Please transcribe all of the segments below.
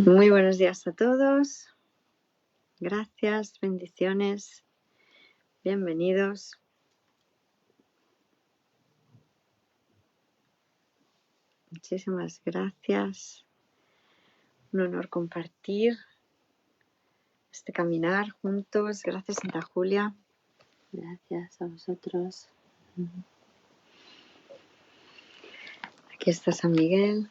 Muy buenos días a todos. Gracias, bendiciones, bienvenidos. Muchísimas gracias. Un honor compartir este caminar juntos. Gracias, Santa Julia. Gracias a vosotros. Aquí está San Miguel.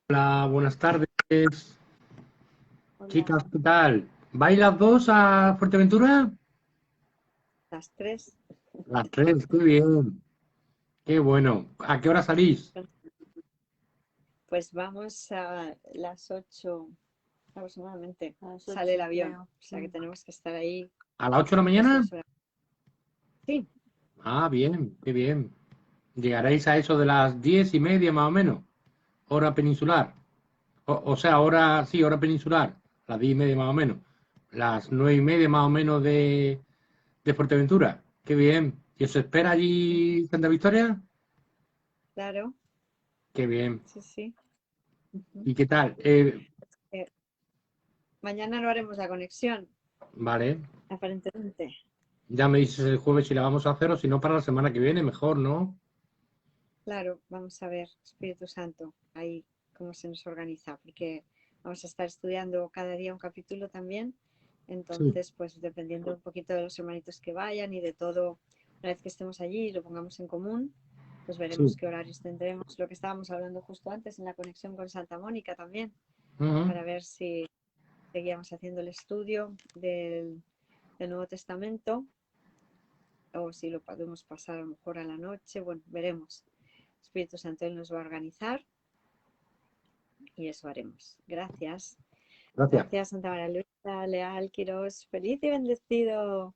Hola, buenas tardes. Hola. Chicas, ¿qué tal? ¿Vais las dos a Fuerteventura? Las 3. Las 3, qué bien. Qué bueno. ¿A qué hora salís? Pues vamos a las 8 aproximadamente. A las 8, Sale el avión. creo. O sea que tenemos que estar ahí. ¿A las 8 de la pues, mañana? 2 horas. Sí, Ah, bien, qué bien. Llegaréis a eso de las 10:30 más o menos, hora peninsular. O sea, hora peninsular, las 10:30 más o menos. Las 9:30 más o menos de Fuerteventura. Qué bien. ¿Y os espera allí Santa Victoria? claro. Qué bien. Sí. ¿Y qué tal? Mañana no haremos la conexión, Vale. aparentemente. Ya me dices el jueves si la vamos a hacer o si no para la semana que viene, mejor, ¿no? Claro, vamos a ver, Espíritu Santo, ahí cómo se nos organiza, porque vamos a estar estudiando cada día un capítulo también. Entonces, pues dependiendo un poquito de los hermanitos que vayan y de todo, una vez que estemos allí y lo pongamos en común, pues veremos Sí. qué horarios tendremos. Lo que estábamos hablando justo antes en la conexión con Santa Mónica también, Ujú. para ver si seguíamos haciendo el estudio del Nuevo Testamento o si lo podemos pasar a lo mejor a la noche. Bueno, veremos. Espíritu Santo, Él nos va a organizar y eso haremos. Gracias. Gracias. Gracias, Santa María Luisa, Leal, Quirós. Feliz y bendecido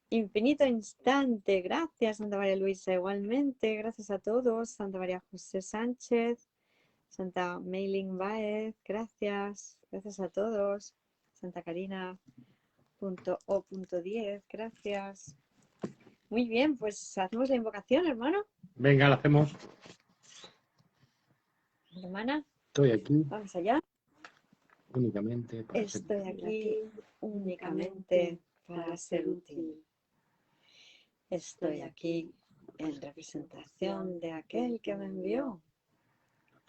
infinito instante. Gracias, Santa María Luisa. Igualmente, gracias a todos. Santa María José Sánchez, Santa Meiling Baez, gracias. Gracias a todos. Santa Karina.o.10, gracias. Muy bien, pues hacemos la invocación, hermano. Venga, la hacemos. Hermana, Estoy aquí vamos allá. únicamente para ser. Estoy aquí únicamente para ser útil. Estoy aquí en representación de aquel que me envió.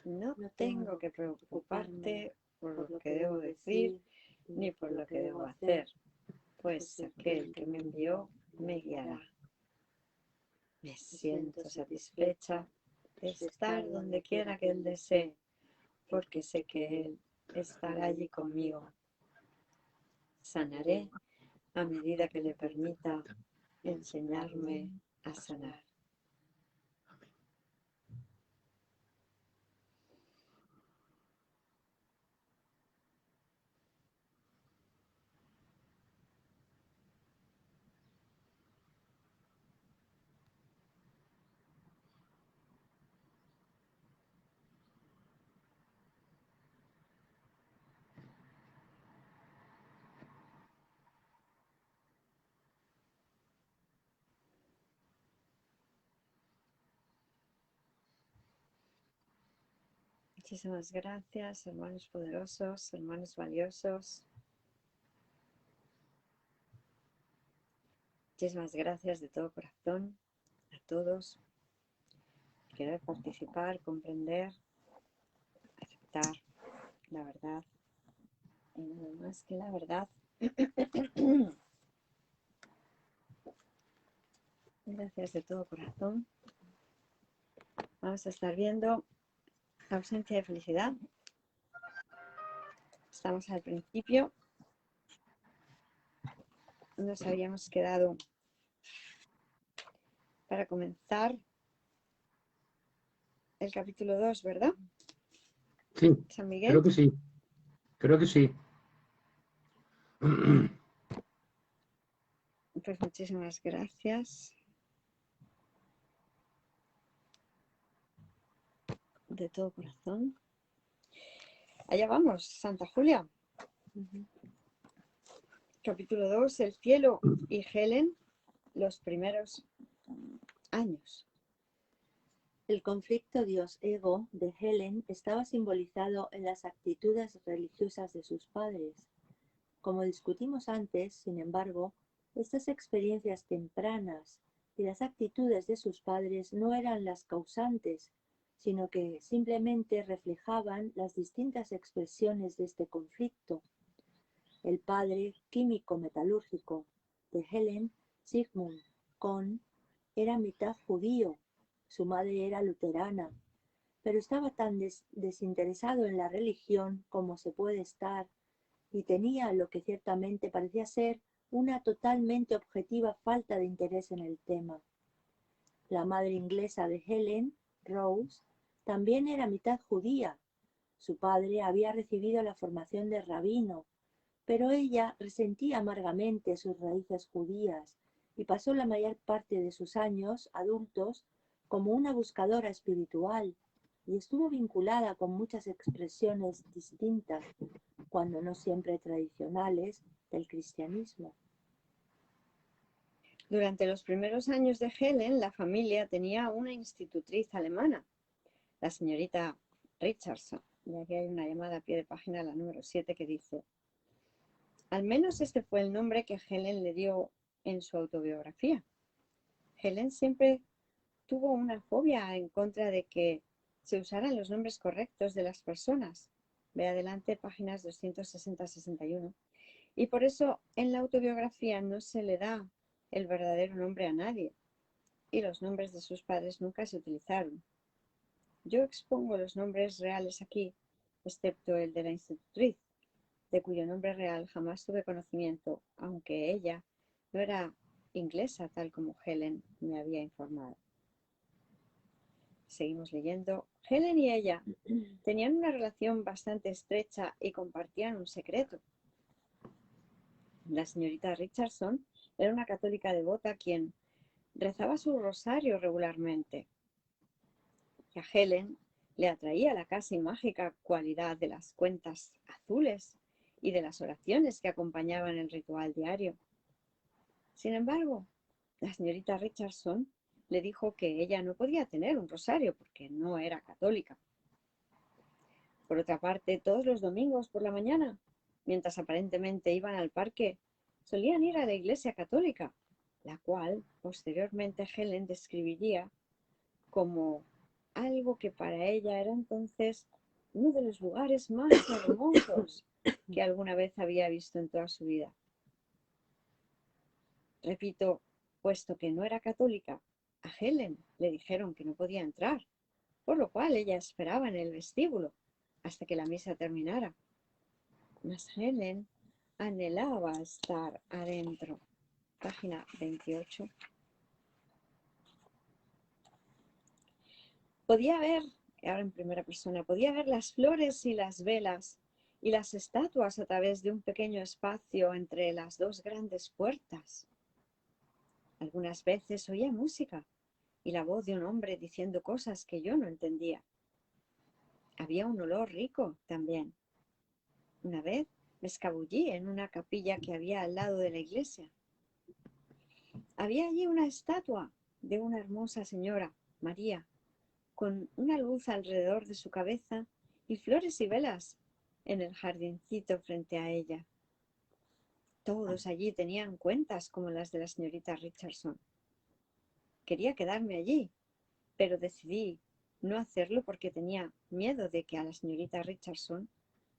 No tengo que preocuparte por lo que debo decir ni por lo que debo hacer, pues aquel que me envió me guiará. Me siento satisfecha de estar donde quiera que Él desee, porque sé que Él estará allí conmigo. Sanaré a medida que le permita enseñarme a sanar. Muchísimas gracias, hermanos poderosos, hermanos valiosos. Muchísimas gracias de todo corazón a todos. Querer participar, comprender, aceptar la verdad y nada más que la verdad. Gracias de todo corazón. Vamos a estar viendo ausencia de felicidad. Estamos al principio. Nos habíamos quedado para comenzar el capítulo 2, ¿verdad? Sí, San Miguel. creo que sí. Creo que sí. Pues muchísimas gracias. De todo corazón. Allá vamos, Santa Julia. Capítulo 2, el cielo y Helen, los primeros años. El conflicto Dios-ego de Helen estaba simbolizado en las actitudes religiosas de sus padres. Como discutimos antes, sin embargo, estas experiencias tempranas y las actitudes de sus padres no eran las causantes, sino que simplemente reflejaban las distintas expresiones de este conflicto. El padre químico metalúrgico de Helen, Sigmund Kohn, era mitad judío, su madre era luterana, pero estaba tan desinteresado en la religión como se puede estar, y tenía lo que ciertamente parecía ser una totalmente objetiva falta de interés en el tema. La madre inglesa de Helen, Rose, también era mitad judía. Su padre había recibido la formación de rabino, pero ella resentía amargamente sus raíces judías y pasó la mayor parte de sus años adultos como una buscadora espiritual, y estuvo vinculada con muchas expresiones distintas, cuando no siempre tradicionales, del cristianismo. Durante los primeros años de Helen, la familia tenía una institutriz alemana, la señorita Richardson. Y aquí hay una llamada a pie de página, la número 7, que dice: al menos este fue el nombre que Helen le dio en su autobiografía. Helen siempre tuvo una fobia en contra de que se usaran los nombres correctos de las personas. Ve adelante, páginas 260-61. Y por eso en la autobiografía no se le da el verdadero nombre a nadie, y los nombres de sus padres nunca se utilizaron. Yo expongo los nombres reales aquí, excepto el de la institutriz, de cuyo nombre real jamás tuve conocimiento, aunque ella no era inglesa tal como Helen me había informado. Seguimos leyendo. Helen y ella tenían una relación bastante estrecha y compartían un secreto. La señorita Richardson era una católica devota quien rezaba su rosario regularmente. Y a Helen le atraía la casi mágica cualidad de las cuentas azules y de las oraciones que acompañaban el ritual diario. Sin embargo, la señorita Richardson le dijo que ella no podía tener un rosario porque no era católica. Por otra parte, todos los domingos por la mañana, mientras aparentemente iban al parque, solían ir a la iglesia católica, la cual posteriormente Helen describiría como algo que para ella era entonces uno de los lugares más hermosos que alguna vez había visto en toda su vida. Repito, puesto que no era católica, a Helen le dijeron que no podía entrar, por lo cual ella esperaba en el vestíbulo hasta que la misa terminara. Mas Helen anhelaba estar adentro. Página 28. Podía ver, ahora en primera persona, podía ver las flores y las velas y las estatuas a través de un pequeño espacio entre las dos grandes puertas. Algunas veces oía música y la voz de un hombre diciendo cosas que yo no entendía. Había un olor rico también. Una vez me escabullí en una capilla que había al lado de la iglesia. Había allí una estatua de una hermosa señora, María, con una luz alrededor de su cabeza y flores y velas en el jardincito frente a ella. Todos allí tenían cuentas como las de la señorita Richardson. Quería quedarme allí, pero decidí no hacerlo porque tenía miedo de que a la señorita Richardson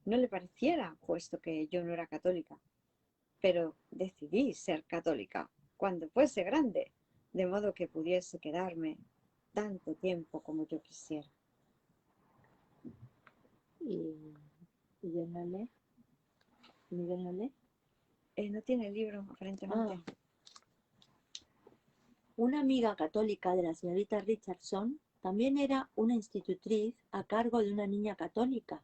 no le pareciera, puesto que yo no era católica. Pero decidí ser católica cuando fuese grande, de modo que pudiese quedarme tanto tiempo como yo quisiera. ¿Y yo no lee? ¿Miguel no lee? No tiene el libro, aparentemente. Una amiga católica de la señorita Richardson también era una institutriz a cargo de una niña católica.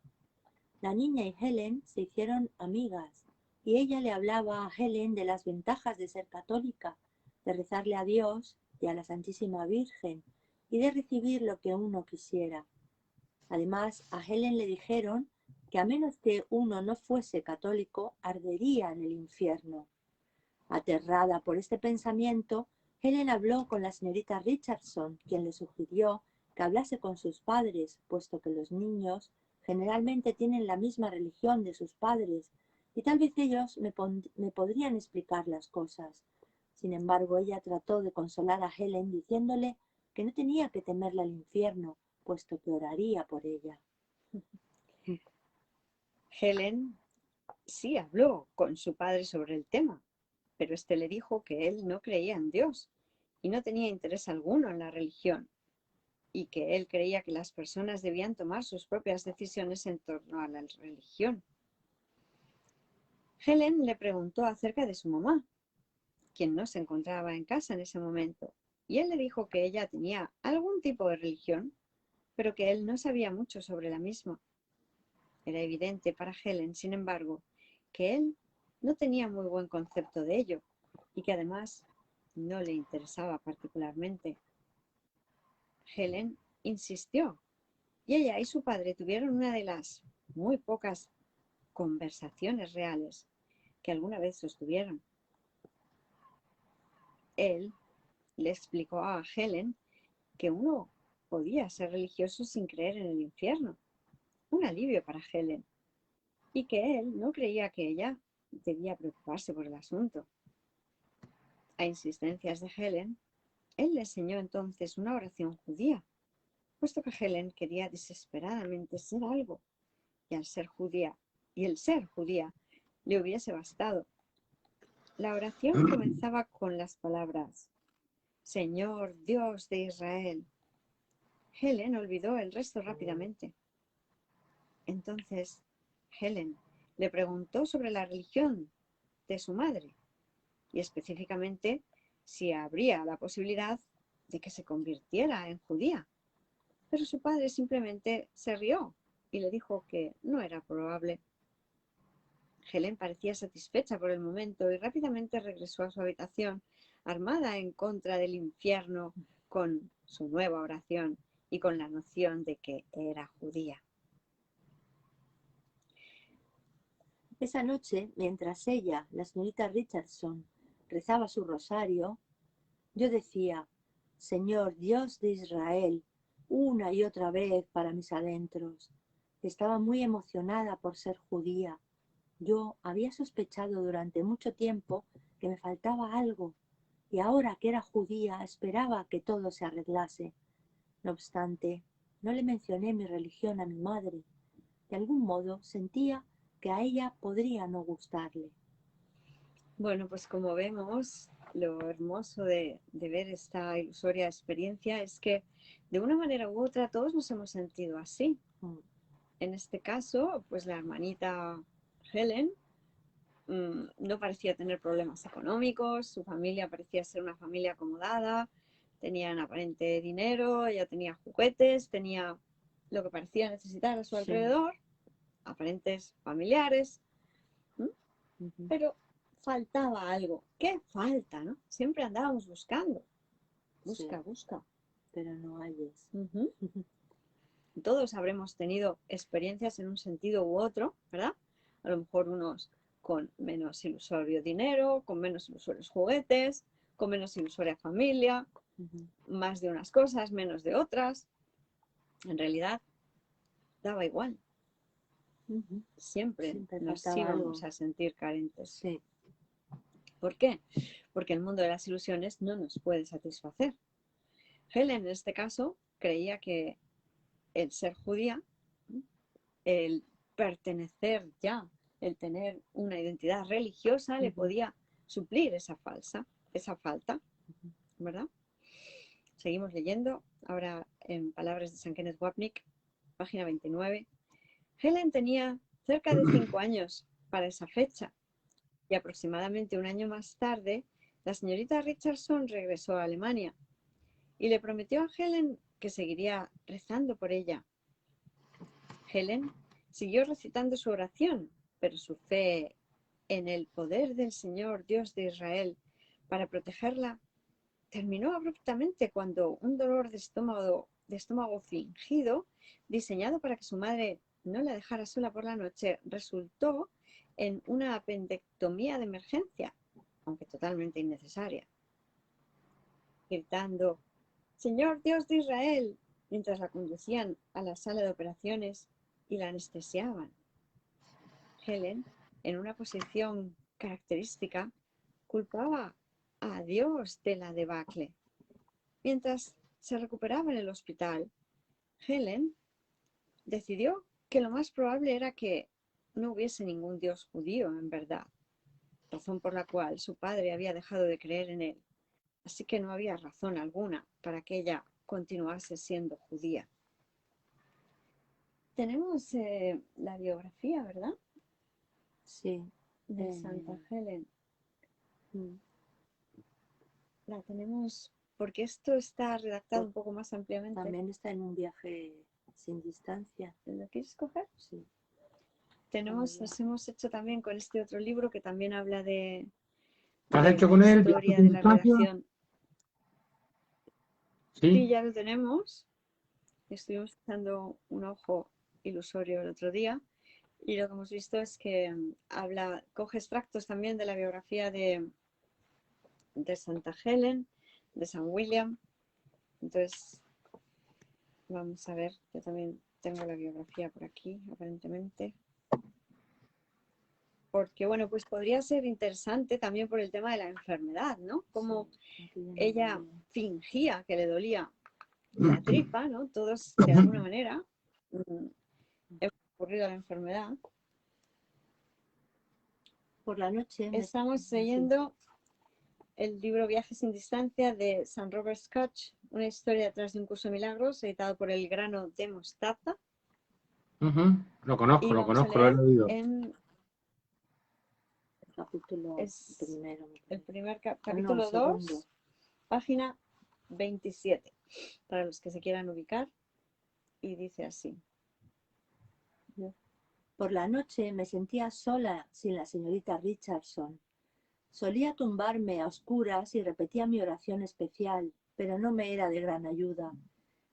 La niña y Helen se hicieron amigas y ella le hablaba a Helen de las ventajas de ser católica, de rezarle a Dios y a la Santísima Virgen y de recibir lo que uno quisiera. Además, a Helen le dijeron que a menos que uno no fuese católico, ardería en el infierno. Aterrada por este pensamiento, Helen habló con la señorita Richardson, quien le sugirió que hablase con sus padres, puesto que los niños generalmente tienen la misma religión de sus padres y tal vez ellos me podrían explicar las cosas. Sin embargo, ella trató de consolar a Helen diciéndole que no tenía que temerle al infierno, puesto que oraría por ella. Helen sí habló con su padre sobre el tema, pero éste le dijo que él no creía en Dios y no tenía interés alguno en la religión, y que él creía que las personas debían tomar sus propias decisiones en torno a la religión. Helen le preguntó acerca de su mamá, quien no se encontraba en casa en ese momento, y él le dijo que ella tenía algún tipo de religión, pero que él no sabía mucho sobre la misma. Era evidente para Helen, sin embargo, que él no tenía muy buen concepto de ello y que además no le interesaba particularmente. Helen insistió y ella y su padre tuvieron una de las muy pocas conversaciones reales que alguna vez sostuvieron. Él le explicó a Helen que uno podía ser religioso sin creer en el infierno, un alivio para Helen, y que él no creía que ella debía preocuparse por el asunto. A insistencias de Helen, él le enseñó entonces una oración judía, puesto que Helen quería desesperadamente ser algo, y el ser judía le hubiese bastado. La oración comenzaba con las palabras: Señor Dios de Israel. Helen olvidó el resto rápidamente. Entonces, Helen le preguntó sobre la religión de su madre y específicamente si habría la posibilidad de que se convirtiera en judía. Pero su padre simplemente se rió y le dijo que no era probable. Helen parecía satisfecha por el momento y rápidamente regresó a su habitación, armada en contra del infierno con su nueva oración y con la noción de que era judía. Esa noche, mientras ella, la señorita Richardson, rezaba su rosario, yo decía: Señor Dios de Israel, una y otra vez para mis adentros. Estaba muy emocionada por ser judía. Yo había sospechado durante mucho tiempo que me faltaba algo, y ahora que era judía esperaba que todo se arreglase. No obstante, no le mencioné mi religión a mi madre. De algún modo sentía que a ella podría no gustarle. Bueno, pues como vemos, lo hermoso de ver esta ilusoria experiencia es que de una manera u otra todos nos hemos sentido así. En este caso, pues la hermanita Helen no parecía tener problemas económicos, su familia parecía ser una familia acomodada, tenían aparente dinero, ella tenía juguetes, tenía lo que parecía necesitar a su alrededor, aparentes familiares, pero faltaba algo. ¿Qué falta, no? Siempre andábamos buscando. Busca. Pero no hayes. Todos habremos tenido experiencias en un sentido u otro, ¿verdad? A lo mejor unos con menos ilusorio dinero, con menos ilusorios juguetes, con menos ilusoria familia, más de unas cosas, menos de otras. En realidad, daba igual. Siempre nos íbamos a sentir carentes. Sí. ¿Por qué? Porque el mundo de las ilusiones no nos puede satisfacer. Helen, en este caso, creía que el ser judía, el pertenecer ya, el tener una identidad religiosa, le podía suplir esa falta, ¿verdad? Seguimos leyendo, ahora en palabras de San Kenneth Wapnick, página 29. Helen tenía cerca de 5 años para esa fecha y aproximadamente un año más tarde, la señorita Richardson regresó a Alemania y le prometió a Helen que seguiría rezando por ella. Helen siguió recitando su oración, pero su fe en el poder del Señor Dios de Israel para protegerla terminó abruptamente cuando un dolor de estómago fingido, diseñado para que su madre no la dejara sola por la noche, resultó en una apendectomía de emergencia, aunque totalmente innecesaria. Gritando: Señor Dios de Israel, mientras la conducían a la sala de operaciones y la anestesiaban. Helen, en una posición característica, culpaba a Dios de la debacle. Mientras se recuperaba en el hospital, Helen decidió que lo más probable era que no hubiese ningún Dios judío en verdad, razón por la cual su padre había dejado de creer en él. Así que no había razón alguna para que ella continuase siendo judía. Tenemos la biografía, ¿verdad? Sí. De Santa Helen. La tenemos porque esto está redactado un poco más ampliamente. También está en un viaje sin distancia. ¿Lo quieres coger? Sí. Nos hemos hecho también con este otro libro que también habla de ¿Qué has hecho con él? la historia de la relación. Sí, ya lo tenemos. Estuvimos echando un ojo ilusorio el otro día y lo que hemos visto es que coge extractos también de la biografía de Santa Helen, de San William. Entonces, vamos a ver, yo también tengo la biografía por aquí, aparentemente. Porque, bueno, pues podría ser interesante también por el tema de la enfermedad, ¿no? Como ella fingía que le dolía la tripa, ¿no? Todos, de alguna manera, hemos ocurrido a la enfermedad. Por la noche. Estamos leyendo el libro Viaje sin distancia de St. Robert Scott, una historia detrás de un curso de milagros, editado por El Grano de Mostaza. Lo conozco, lo he leído. Capítulo primero. El primer capítulo 2, página 27, para los que se quieran ubicar, y dice así. Por la noche me sentía sola sin la señorita Richardson. Solía tumbarme a oscuras y repetía mi oración especial, pero no me era de gran ayuda.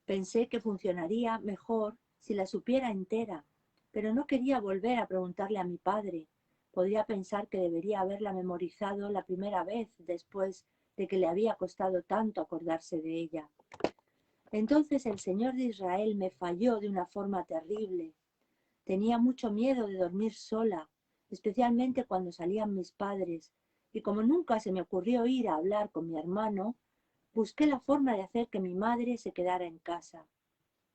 Pensé que funcionaría mejor si la supiera entera, pero no quería volver a preguntarle a mi padre. Podría pensar que debería haberla memorizado la primera vez después de que le había costado tanto acordarse de ella. Entonces el Señor de Israel me falló de una forma terrible. Tenía mucho miedo de dormir sola, especialmente cuando salían mis padres, y como nunca se me ocurrió ir a hablar con mi hermano, busqué la forma de hacer que mi madre se quedara en casa.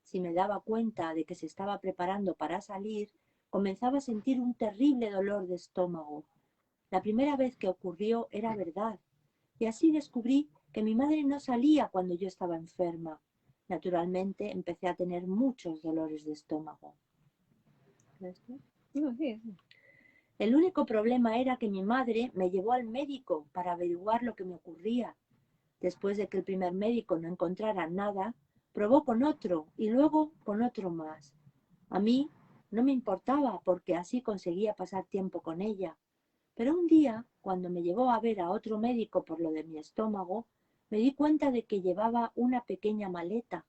Si me daba cuenta de que se estaba preparando para salir, comenzaba a sentir un terrible dolor de estómago. La primera vez que ocurrió era verdad, y así descubrí que mi madre no salía cuando yo estaba enferma. Naturalmente empecé a tener muchos dolores de estómago. El único problema era que mi madre me llevó al médico para averiguar lo que me ocurría. Después de que el primer médico no encontrara nada, probó con otro y luego con otro más. A mí no me importaba porque así conseguía pasar tiempo con ella. Pero un día, cuando me llevó a ver a otro médico por lo de mi estómago, me di cuenta de que llevaba una pequeña maleta.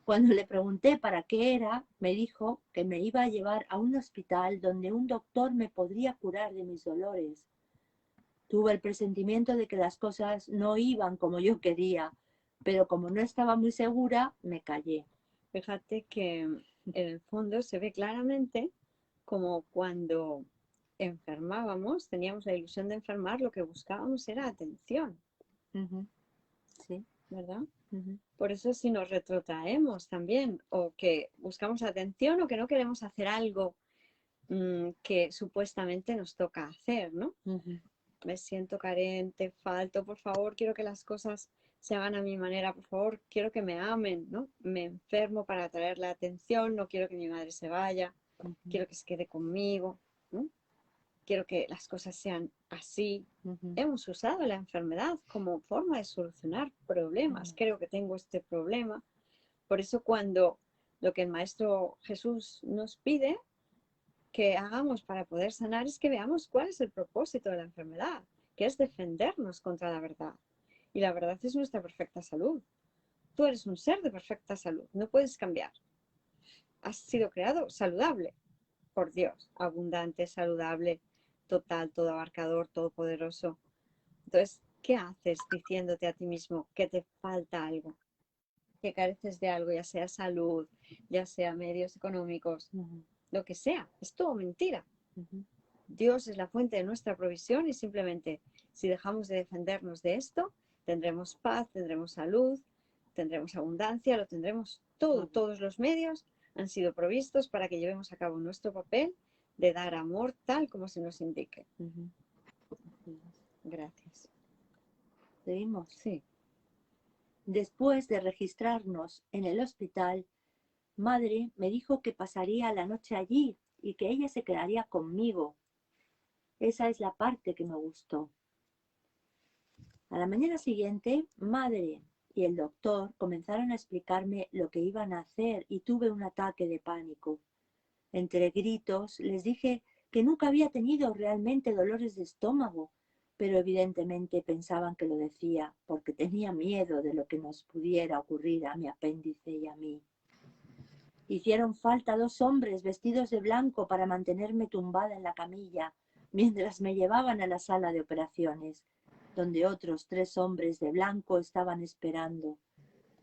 Cuando le pregunté para qué era, me dijo que me iba a llevar a un hospital donde un doctor me podría curar de mis dolores. Tuve el presentimiento de que las cosas no iban como yo quería, pero como no estaba muy segura, me callé. Fíjate que en el fondo se ve claramente como cuando enfermábamos, teníamos la ilusión de enfermar, lo que buscábamos era atención. Sí. ¿Verdad? Por eso si nos retrotraemos también, o que buscamos atención o que no queremos hacer algo que supuestamente nos toca hacer, ¿no? Me siento carente, falto, por favor, quiero que las cosas se hagan a mi manera, por favor, quiero que me amen, ¿no? Me enfermo para atraer la atención, no quiero que mi madre se vaya, quiero que se quede conmigo, ¿no? Quiero que las cosas sean así. Hemos usado la enfermedad como forma de solucionar problemas. Creo que tengo este problema. Por eso cuando lo que el Maestro Jesús nos pide que hagamos para poder sanar es que veamos cuál es el propósito de la enfermedad, que es defendernos contra la verdad. Y la verdad es nuestra perfecta salud. Tú eres un ser de perfecta salud, no puedes cambiar. Has sido creado saludable por Dios, abundante, saludable, total, todo abarcador, todopoderoso. Entonces, ¿qué haces diciéndote a ti mismo que te falta algo? que careces de algo, ya sea salud, ya sea medios económicos, lo que sea, es todo mentira. Dios es la fuente de nuestra provisión y simplemente si dejamos de defendernos de esto, tendremos paz, tendremos salud, tendremos abundancia, lo tendremos todo. Todos los medios han sido provistos para que llevemos a cabo nuestro papel de dar amor tal como se nos indique. Gracias. ¿Seguimos? Sí. Después de registrarnos en el hospital, madre me dijo que pasaría la noche allí y que ella se quedaría conmigo. Esa es la parte que me gustó. A la mañana siguiente, madre y el doctor comenzaron a explicarme lo que iban a hacer y tuve un ataque de pánico. Entre gritos les dije que nunca había tenido realmente dolores de estómago, pero evidentemente pensaban que lo decía porque tenía miedo de lo que nos pudiera ocurrir a mi apéndice y a mí. Hicieron falta 2 hombres vestidos de blanco para mantenerme tumbada en la camilla mientras me llevaban a la sala de operaciones, donde otros 3 hombres de blanco estaban esperando.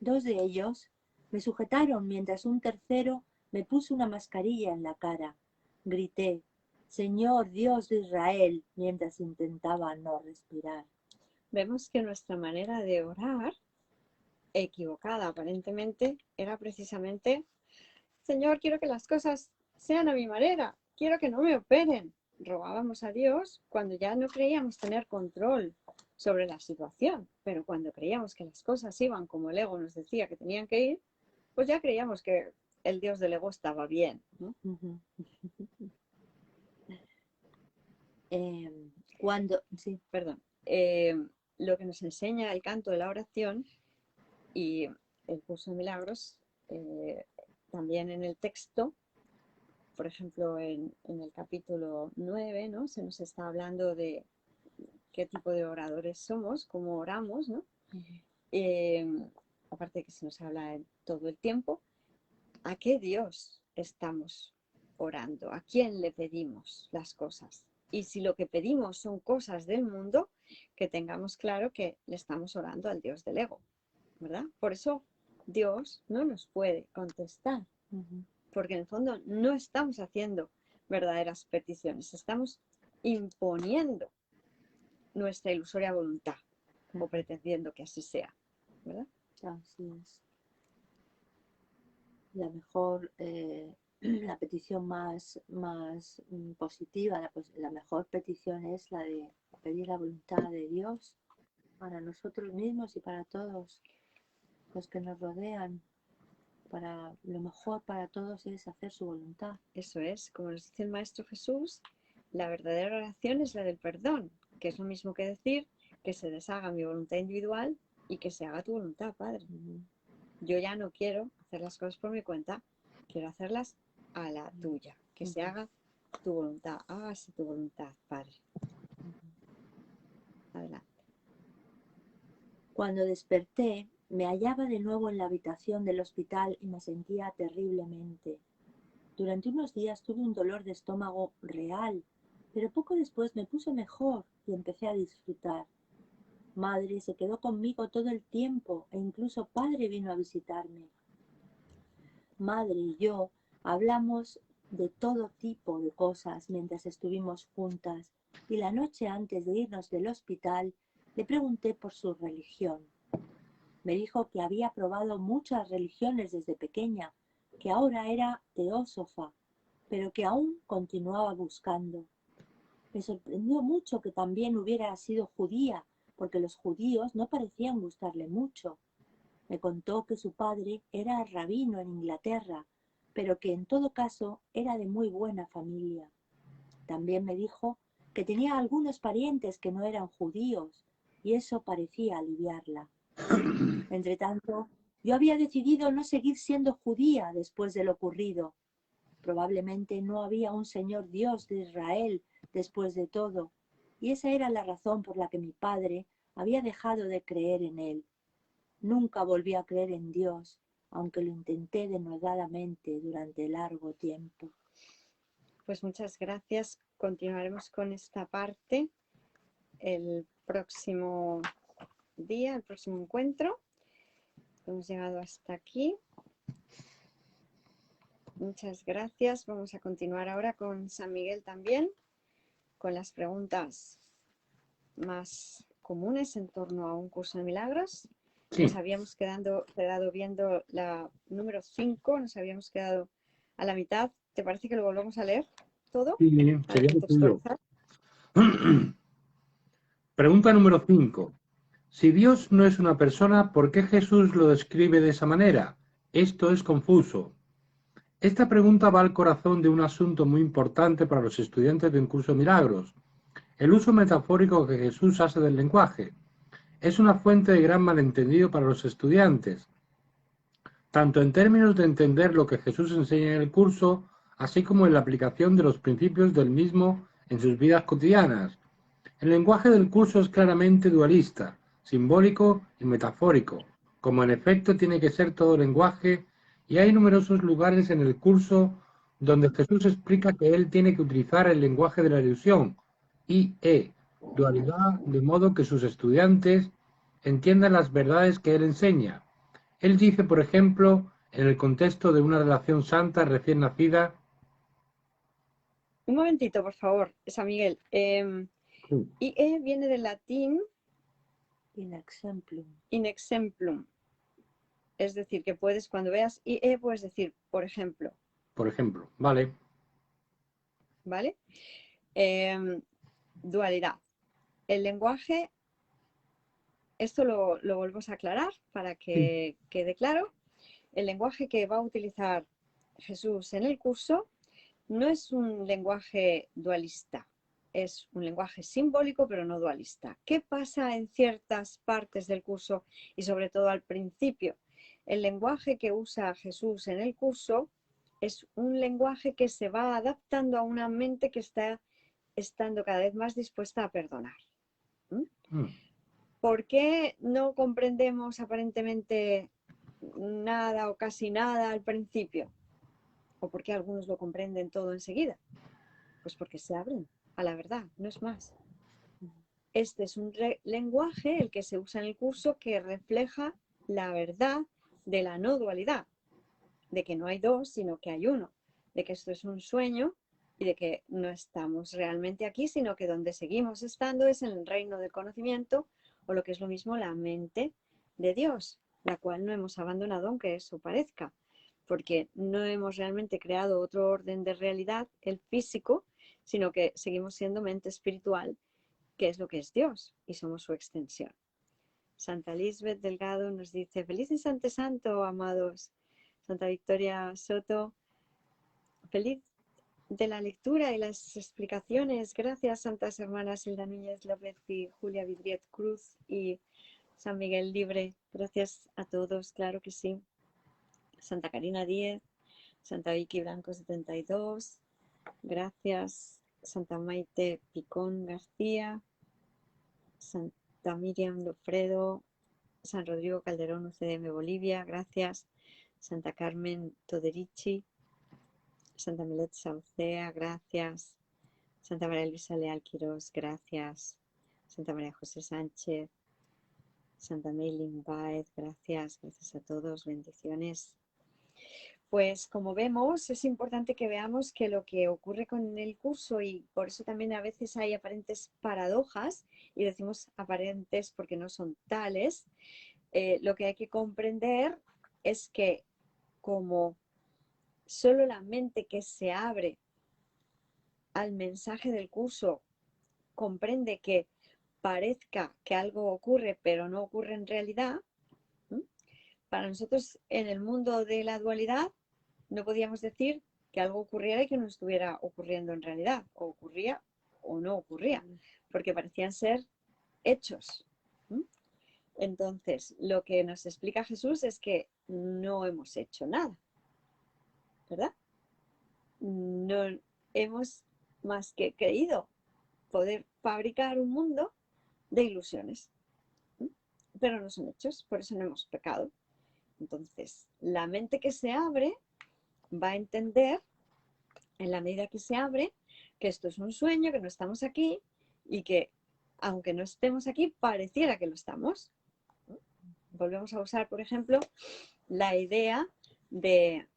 2 de ellos me sujetaron mientras un tercero me puso una mascarilla en la cara. Grité, Señor Dios de Israel, mientras intentaba no respirar. Vemos que nuestra manera de orar, equivocada aparentemente, era precisamente, Señor, quiero que las cosas sean a mi manera, quiero que no me operen. Rogábamos a Dios cuando ya no creíamos tener control sobre la situación, pero cuando creíamos que las cosas iban como el ego nos decía que tenían que ir, pues ya creíamos que el Dios del ego estaba bien, ¿no? Sí. Perdón. Lo que nos enseña el canto de la oración y el curso de milagros, también en el texto, por ejemplo, en el capítulo 9, ¿no? Se nos está hablando de qué tipo de oradores somos, cómo oramos, ¿no? Aparte de que se nos habla todo el tiempo, ¿a qué Dios estamos orando? ¿A quién le pedimos las cosas? Y si lo que pedimos son cosas del mundo, que tengamos claro que le estamos orando al Dios del ego, ¿verdad? Por eso Dios no nos puede contestar, porque en el fondo no estamos haciendo verdaderas peticiones, estamos imponiendo nuestra ilusoria voluntad o pretendiendo que así sea, ¿verdad? Así es. La mejor, la petición más positiva, la mejor petición es la de pedir la voluntad de Dios para nosotros mismos y para todos los que nos rodean. Para lo mejor para todos es hacer su voluntad. Eso es, como nos dice el Maestro Jesús, la verdadera oración es la del perdón, que es lo mismo que decir que se deshaga mi voluntad individual y que se haga tu voluntad, Padre. Yo ya no quiero hacer las cosas por mi cuenta, quiero hacerlas a la tuya, que se haga tu voluntad, hágase tu voluntad, Padre. Adelante. Cuando desperté, me hallaba de nuevo en la habitación del hospital y me sentía terriblemente. Durante unos días tuve un dolor de estómago real, pero poco después me puse mejor y empecé a disfrutar. Madre se quedó conmigo todo el tiempo e incluso padre vino a visitarme. Madre y yo hablamos de todo tipo de cosas mientras estuvimos juntas y la noche antes de irnos del hospital le pregunté por su religión. Me dijo que había probado muchas religiones desde pequeña, que ahora era teósofa, pero que aún continuaba buscando. Me sorprendió mucho que también hubiera sido judía, porque los judíos no parecían gustarle mucho. Me contó que su padre era rabino en Inglaterra, pero que en todo caso era de muy buena familia. También me dijo que tenía algunos parientes que no eran judíos, y eso parecía aliviarla. Entretanto, yo había decidido no seguir siendo judía después de lo ocurrido. Probablemente no había un Señor Dios de Israel después de todo, y esa era la razón por la que mi padre había dejado de creer en él. Nunca volví a creer en Dios, aunque lo intenté denodadamente durante largo tiempo. Pues muchas gracias. Continuaremos con esta parte el próximo día, el próximo encuentro. Hemos llegado hasta aquí. Muchas gracias. Vamos a continuar ahora con San Miguel también, con las preguntas más comunes en torno a un curso de milagros. Sí. Nos habíamos quedado viendo la número 5, nos habíamos quedado a la mitad. ¿Te parece que lo volvamos a leer todo? Sí, Para sería lo suyo. contextualizar. Pregunta número 5. Si Dios no es una persona, ¿por qué Jesús lo describe de esa manera? Esto es confuso. Esta pregunta va al corazón de un asunto muy importante para los estudiantes de un curso de milagros. El uso metafórico que Jesús hace del lenguaje es una fuente de gran malentendido para los estudiantes, tanto en términos de entender lo que Jesús enseña en el curso, así como en la aplicación de los principios del mismo en sus vidas cotidianas. El lenguaje del curso es claramente dualista, simbólico y metafórico, como en efecto tiene que ser todo lenguaje, y hay numerosos lugares en el curso donde Jesús explica que él tiene que utilizar el lenguaje de la ilusión, i.e., dualidad, de modo que sus estudiantes entiendan las verdades que él enseña. Él dice, por ejemplo, en el contexto de una relación santa recién nacida. Un momentito, por favor, San Miguel. IE viene del latín In exemplum. in exemplum. Es decir, que puedes, cuando veas IE, puedes decir, por ejemplo. Por ejemplo, vale. ¿Vale? Dualidad. El lenguaje, esto lo volvemos a aclarar para que quede claro. El lenguaje que va a utilizar Jesús en el curso no es un lenguaje dualista, es un lenguaje simbólico pero no dualista. ¿Qué pasa en ciertas partes del curso y sobre todo al principio? El lenguaje que usa Jesús en el curso es un lenguaje que se va adaptando a una mente que está estando cada vez más dispuesta a perdonar. ¿Por qué no comprendemos aparentemente nada o casi nada al principio? ¿O por qué algunos lo comprenden todo enseguida? Pues porque se abren a la verdad, no es más. Este es un lenguaje, el que se usa en el curso, que refleja la verdad de la no dualidad, de que no hay dos, sino que hay uno, de que esto es un sueño y de que no estamos realmente aquí, sino que donde seguimos estando es en el reino del conocimiento, o lo que es lo mismo, la mente de Dios, la cual no hemos abandonado, aunque eso parezca, porque no hemos realmente creado otro orden de realidad, el físico, sino que seguimos siendo mente espiritual, que es lo que es Dios, y somos su extensión. Santa Lisbeth Delgado nos dice, feliz instante santo, amados. Santa Victoria Soto, feliz de la lectura y las explicaciones. Gracias, santas hermanas Hilda Núñez López y Julia Vidriet Cruz y San Miguel Libre. Gracias a todos, claro que sí. Santa Karina 10, Santa Vicky Blanco 72, gracias. Santa Maite Picón García, Santa Miriam Lofredo, San Rodrigo Calderón UCDM Bolivia, gracias. Santa Carmen Toderici, Santa Milet Saucea, gracias. Santa María Luisa Leal Quirós, gracias. Santa María José Sánchez, Santa Meilin Baez, gracias. Gracias a todos, bendiciones. Pues como vemos, es importante que veamos que lo que ocurre con el curso, y por eso también a veces hay aparentes paradojas, y decimos aparentes porque no son tales, lo que hay que comprender es que como solo la mente que se abre al mensaje del curso comprende que parezca que algo ocurre, pero no ocurre en realidad, para nosotros en el mundo de la dualidad no podíamos decir que algo ocurriera y que no estuviera ocurriendo en realidad, o ocurría o no ocurría, porque parecían ser hechos. Entonces, lo que nos explica Jesús es que no hemos hecho nada, ¿verdad? No hemos más que creído poder fabricar un mundo de ilusiones, pero no son hechos, por eso no hemos pecado. Entonces, la mente que se abre va a entender, en la medida que se abre, que esto es un sueño, que no estamos aquí y que, aunque no estemos aquí, pareciera que lo estamos. volvemos a usar, por ejemplo, la idea de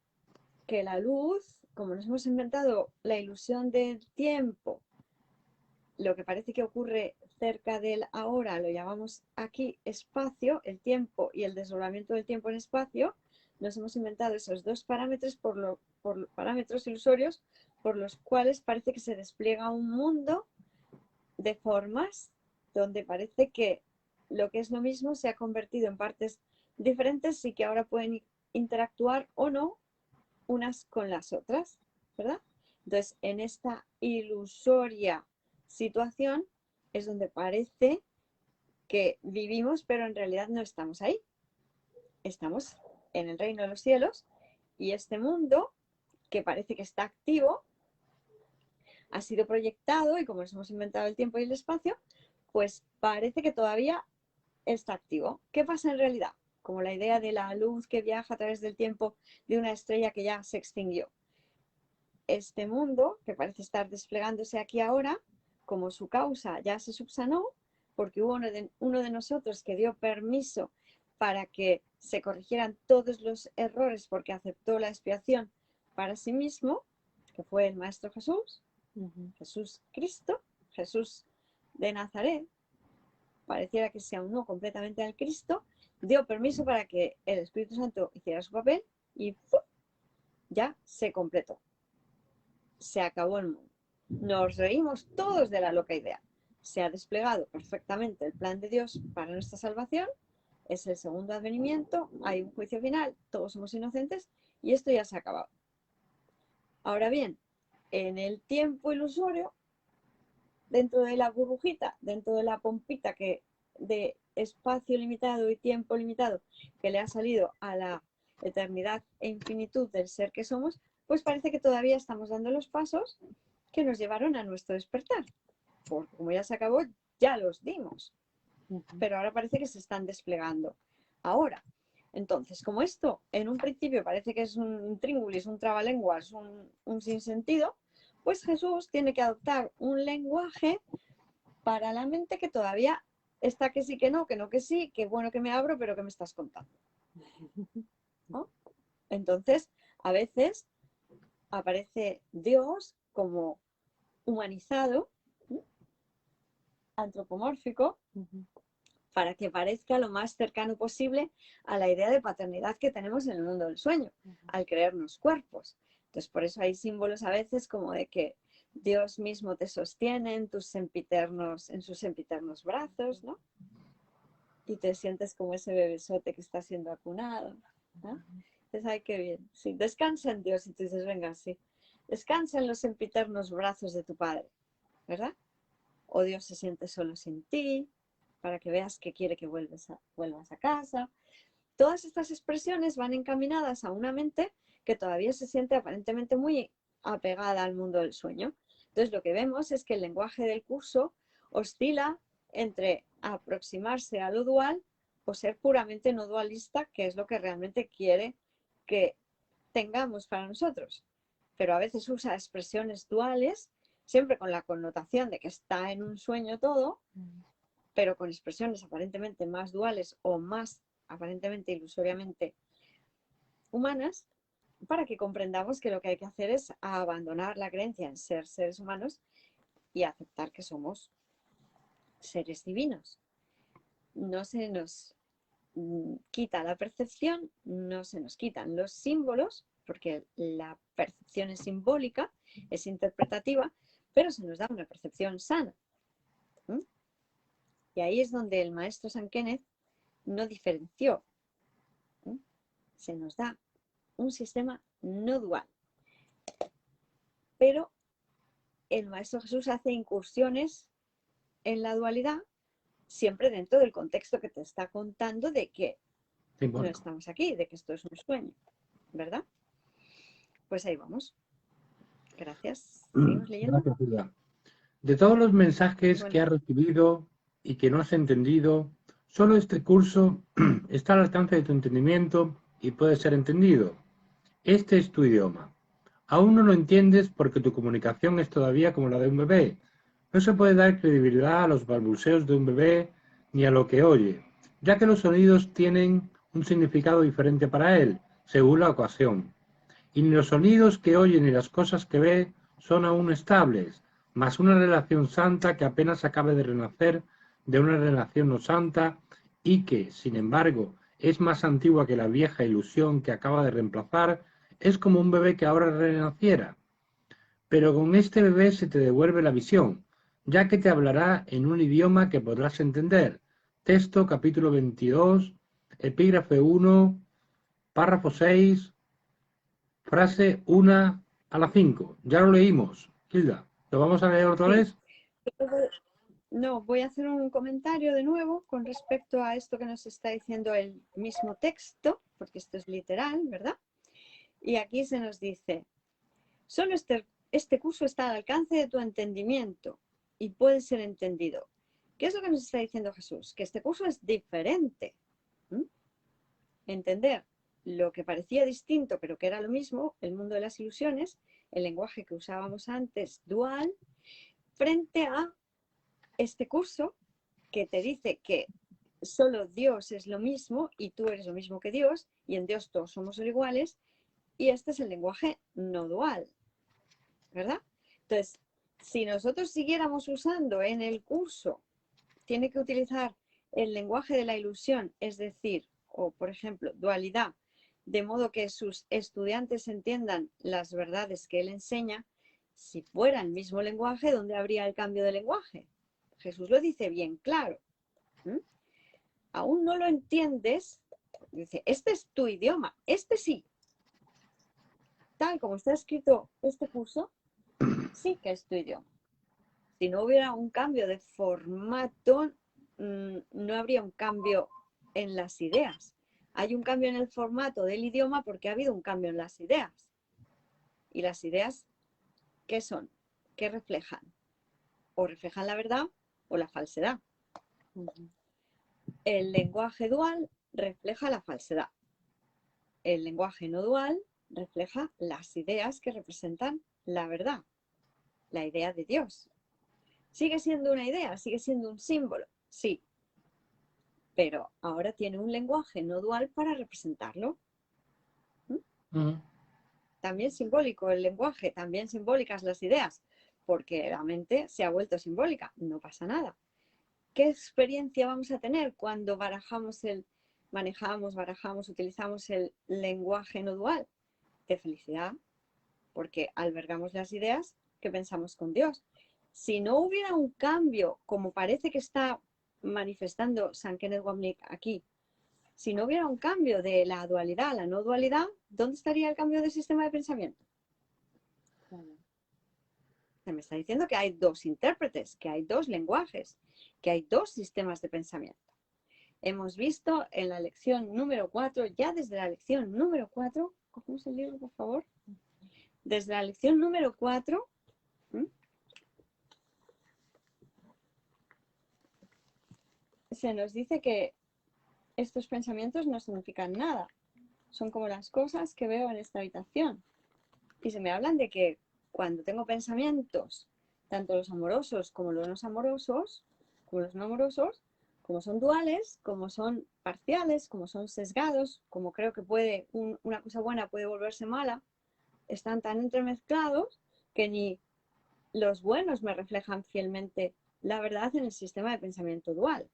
que la luz, como nos hemos inventado la ilusión del tiempo, lo que parece que ocurre cerca del ahora lo llamamos aquí espacio, el tiempo y el desdoblamiento del tiempo en espacio, nos hemos inventado esos dos parámetros por parámetros ilusorios por los cuales parece que se despliega un mundo de formas donde parece que lo que es lo mismo se ha convertido en partes diferentes y que ahora pueden interactuar o no unas con las otras, ¿verdad? Entonces, en esta ilusoria situación es donde parece que vivimos, pero en realidad no estamos ahí. Estamos en el reino de los cielos y este mundo, que parece que está activo, ha sido proyectado y como nos hemos inventado el tiempo y el espacio, pues parece que todavía está activo. ¿Qué pasa en realidad? Como la idea de la luz que viaja a través del tiempo de una estrella que ya se extinguió. Este mundo, que parece estar desplegándose aquí ahora, como su causa ya se subsanó, porque hubo uno de nosotros que dio permiso para que se corrigieran todos los errores porque aceptó la expiación para sí mismo, que fue el Maestro Jesús, Jesús Cristo, Jesús de Nazaret, pareciera que se aunó completamente al Cristo, dio permiso para que el Espíritu Santo hiciera su papel y ¡pum!, ya se completó. Se acabó el mundo. Nos reímos todos de la loca idea. Se ha desplegado perfectamente el plan de Dios para nuestra salvación. Es el segundo advenimiento, hay un juicio final, todos somos inocentes y esto ya se ha acabado. Ahora bien, en el tiempo ilusorio, dentro de la burbujita, dentro de la pompita que de espacio limitado y tiempo limitado que le ha salido a la eternidad e infinitud del ser que somos, pues parece que todavía estamos dando los pasos que nos llevaron a nuestro despertar. Porque como ya se acabó, ya los dimos. Pero ahora parece que se están desplegando. Ahora, entonces, como esto en un principio parece que es un tríngulis, un trabalenguas, un sinsentido, pues Jesús tiene que adoptar un lenguaje para la mente que todavía está que sí, que no que sí, que bueno que me abro, pero que me estás contando, ¿no? Entonces, a veces aparece Dios como humanizado, ¿sí?, antropomórfico, para que parezca lo más cercano posible a la idea de paternidad que tenemos en el mundo del sueño, al creernos cuerpos. Entonces, por eso hay símbolos a veces como de que Dios mismo te sostiene en sus sempiternos brazos, ¿no? Y te sientes como ese bebesote que está siendo acunado, ¿no? Entonces, ay, qué bien. Sí, descansa en Dios y tú dices, venga, sí. Descansa en los sempiternos brazos de tu Padre, ¿verdad? O Dios se siente solo sin ti, para que veas que quiere que vuelvas a casa. Todas estas expresiones van encaminadas a una mente que todavía se siente aparentemente muy apegada al mundo del sueño. Entonces lo que vemos es que el lenguaje del curso oscila entre aproximarse a lo dual o ser puramente no dualista, que es lo que realmente quiere que tengamos para nosotros. Pero a veces usa expresiones duales, siempre con la connotación de que está en un sueño todo, pero con expresiones aparentemente más duales o más aparentemente ilusoriamente humanas, para que comprendamos que lo que hay que hacer es abandonar la creencia en ser seres humanos y aceptar que somos seres divinos. No se nos quita la percepción, no se nos quitan los símbolos, porque la percepción es simbólica, es interpretativa, pero se nos da una percepción sana. Y ahí es donde el maestro San Kenneth no diferenció. Se nos da un sistema no dual. Pero el Maestro Jesús hace incursiones en la dualidad, siempre dentro del contexto que te está contando de que no estamos aquí, de que esto es un sueño, ¿verdad? Pues ahí vamos. Gracias. ¿Seguimos leyendo? Gracias, Julia. De todos los mensajes que has recibido y que no has entendido, solo este curso está al alcance de tu entendimiento y puede ser entendido. Este es tu idioma. Aún no lo entiendes porque tu comunicación es todavía como la de un bebé. No se puede dar credibilidad a los balbuceos de un bebé ni a lo que oye. ya que los sonidos tienen un significado diferente para él, según la ocasión. Y ni los sonidos que oye ni las cosas que ve son aún estables, mas una relación santa que apenas acabe de renacer de una relación no santa y que, sin embargo, es más antigua que la vieja ilusión que acaba de reemplazar, es como un bebé que ahora renaciera. Pero con este bebé se te devuelve la visión, ya que te hablará en un idioma que podrás entender. Texto, capítulo 22, epígrafe 1, párrafo 6, frase 1 a la 5. Ya lo leímos, Hilda. ¿Lo vamos a leer otra Sí. vez? No, voy a hacer un comentario de nuevo con respecto a esto que nos está diciendo el mismo texto, porque esto es literal, ¿verdad? Y aquí se nos dice, solo este curso está al alcance de tu entendimiento y puede ser entendido. ¿Qué es lo que nos está diciendo Jesús? Que este curso es diferente. Entender lo que parecía distinto, pero que era lo mismo, el mundo de las ilusiones, el lenguaje que usábamos antes, dual, frente a este curso que te dice que solo Dios es lo mismo y tú eres lo mismo que Dios y en Dios todos somos iguales y este es el lenguaje no dual, ¿verdad? Entonces, si nosotros siguiéramos usando en el curso, tiene que utilizar el lenguaje de la ilusión, es decir, o por ejemplo, dualidad, de modo que sus estudiantes entiendan las verdades que él enseña, si fuera el mismo lenguaje, ¿dónde habría el cambio de lenguaje? Jesús lo dice bien claro. Aún no lo entiendes, dice, este es tu idioma, este sí. Tal como está escrito este curso, sí que es tu idioma. Si no hubiera un cambio de formato, no habría un cambio en las ideas. Hay un cambio en el formato del idioma porque ha habido un cambio en las ideas. ¿Y las ideas qué son? ¿Qué reflejan? O reflejan la verdad o la falsedad. El lenguaje dual refleja la falsedad. El lenguaje no dual refleja las ideas que representan la verdad, la idea de Dios. Sigue siendo una idea, sigue siendo un símbolo, sí, pero ahora tiene un lenguaje no dual para representarlo. También simbólico el lenguaje, también simbólicas las ideas, porque la mente se ha vuelto simbólica, no pasa nada. ¿Qué experiencia vamos a tener cuando manejamos, utilizamos el lenguaje no dual? De felicidad, porque albergamos las ideas que pensamos con Dios. Si no hubiera un cambio, como parece que está manifestando San Kenneth Wapnick aquí, si no hubiera un cambio de la dualidad a la no dualidad, ¿dónde estaría el cambio de sistema de pensamiento? Se me está diciendo que hay dos intérpretes, que hay dos lenguajes, que hay dos sistemas de pensamiento. Hemos visto en la lección número 4, ya desde la lección número 4, cogemos el libro por favor, desde la lección número 4, se nos dice que estos pensamientos no significan nada, son como las cosas que veo en esta habitación. Y se me hablan de que cuando tengo pensamientos, tanto los amorosos como los no amorosos, como son duales, como son parciales, como son sesgados, como creo que una cosa buena puede volverse mala, están tan entremezclados que ni los buenos me reflejan fielmente la verdad en el sistema de pensamiento dual.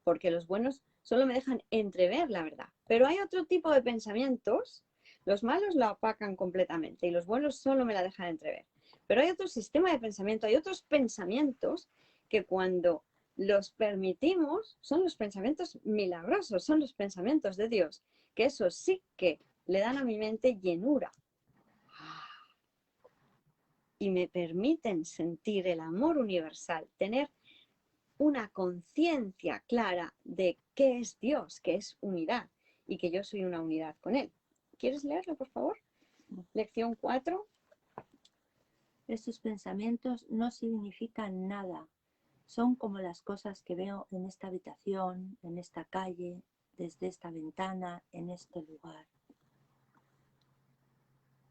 Porque los buenos solo me dejan entrever la verdad. Pero hay otro tipo de pensamientos, los malos la opacan completamente y los buenos solo me la dejan entrever. Pero hay otro sistema de pensamiento, hay otros pensamientos que cuando los permitimos son los pensamientos milagrosos, son los pensamientos de Dios, que eso sí que le dan a mi mente llenura. Y me permiten sentir el amor universal, tener una conciencia clara de qué es Dios, que es unidad y que yo soy una unidad con Él. ¿Quieres leerlo, por favor? Lección 4. Estos pensamientos no significan nada. Son como las cosas que veo en esta habitación, en esta calle, desde esta ventana, en este lugar.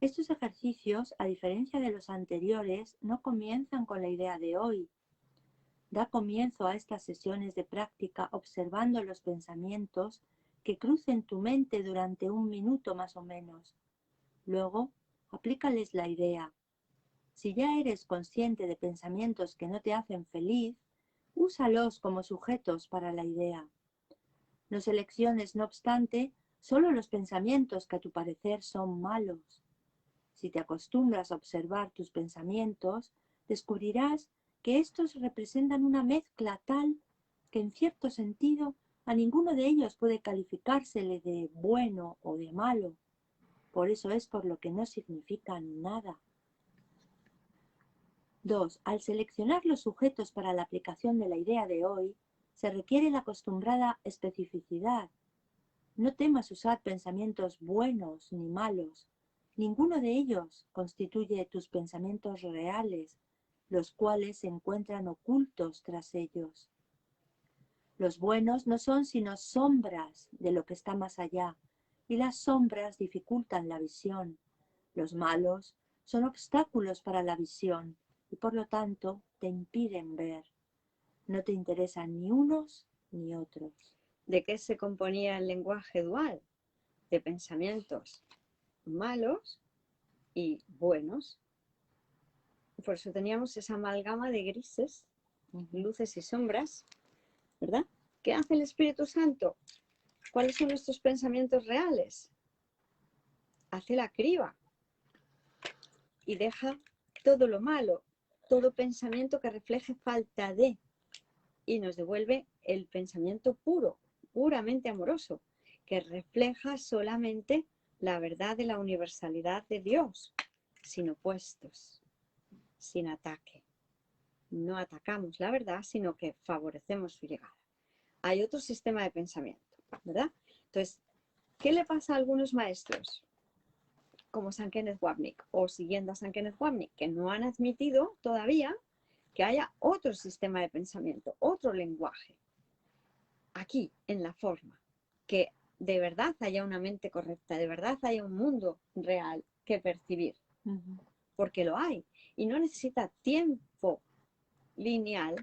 Estos ejercicios, a diferencia de los anteriores, no comienzan con la idea de hoy. Da comienzo a estas sesiones de práctica observando los pensamientos que crucen tu mente durante 1 minuto más o menos. Luego, aplícales la idea. Si ya eres consciente de pensamientos que no te hacen feliz, úsalos como sujetos para la idea. No selecciones, no obstante, solo los pensamientos que a tu parecer son malos. Si te acostumbras a observar tus pensamientos, descubrirás que estos representan una mezcla tal que en cierto sentido a ninguno de ellos puede calificársele de bueno o de malo. Por eso es por lo que no significan nada. 2. Al seleccionar los sujetos para la aplicación de la idea de hoy, se requiere la acostumbrada especificidad. No temas usar pensamientos buenos ni malos. Ninguno de ellos constituye tus pensamientos reales, los cuales se encuentran ocultos tras ellos. Los buenos no son sino sombras de lo que está más allá, y las sombras dificultan la visión. Los malos son obstáculos para la visión y por lo tanto te impiden ver. No te interesan ni unos ni otros. ¿De qué se componía el lenguaje dual? De pensamientos malos y buenos. Por eso teníamos esa amalgama de grises, luces y sombras, ¿verdad? ¿Qué hace el Espíritu Santo? ¿Cuáles son nuestros pensamientos reales? Hace la criba y deja todo lo malo, todo pensamiento que refleje falta de, y nos devuelve el pensamiento puro, puramente amoroso, que refleja solamente la verdad de la universalidad de Dios, sin opuestos, sin ataque. No atacamos la verdad, sino que favorecemos su llegada. Hay otro sistema de pensamiento, ¿verdad? Entonces, ¿qué le pasa a algunos maestros? Como San Kenneth Wapnick o siguiendo a San Kenneth Wapnick, que no han admitido todavía que haya otro sistema de pensamiento, otro lenguaje, aquí, en la forma, que de verdad haya una mente correcta, de verdad haya un mundo real que percibir, porque lo hay, y no necesita tiempo lineal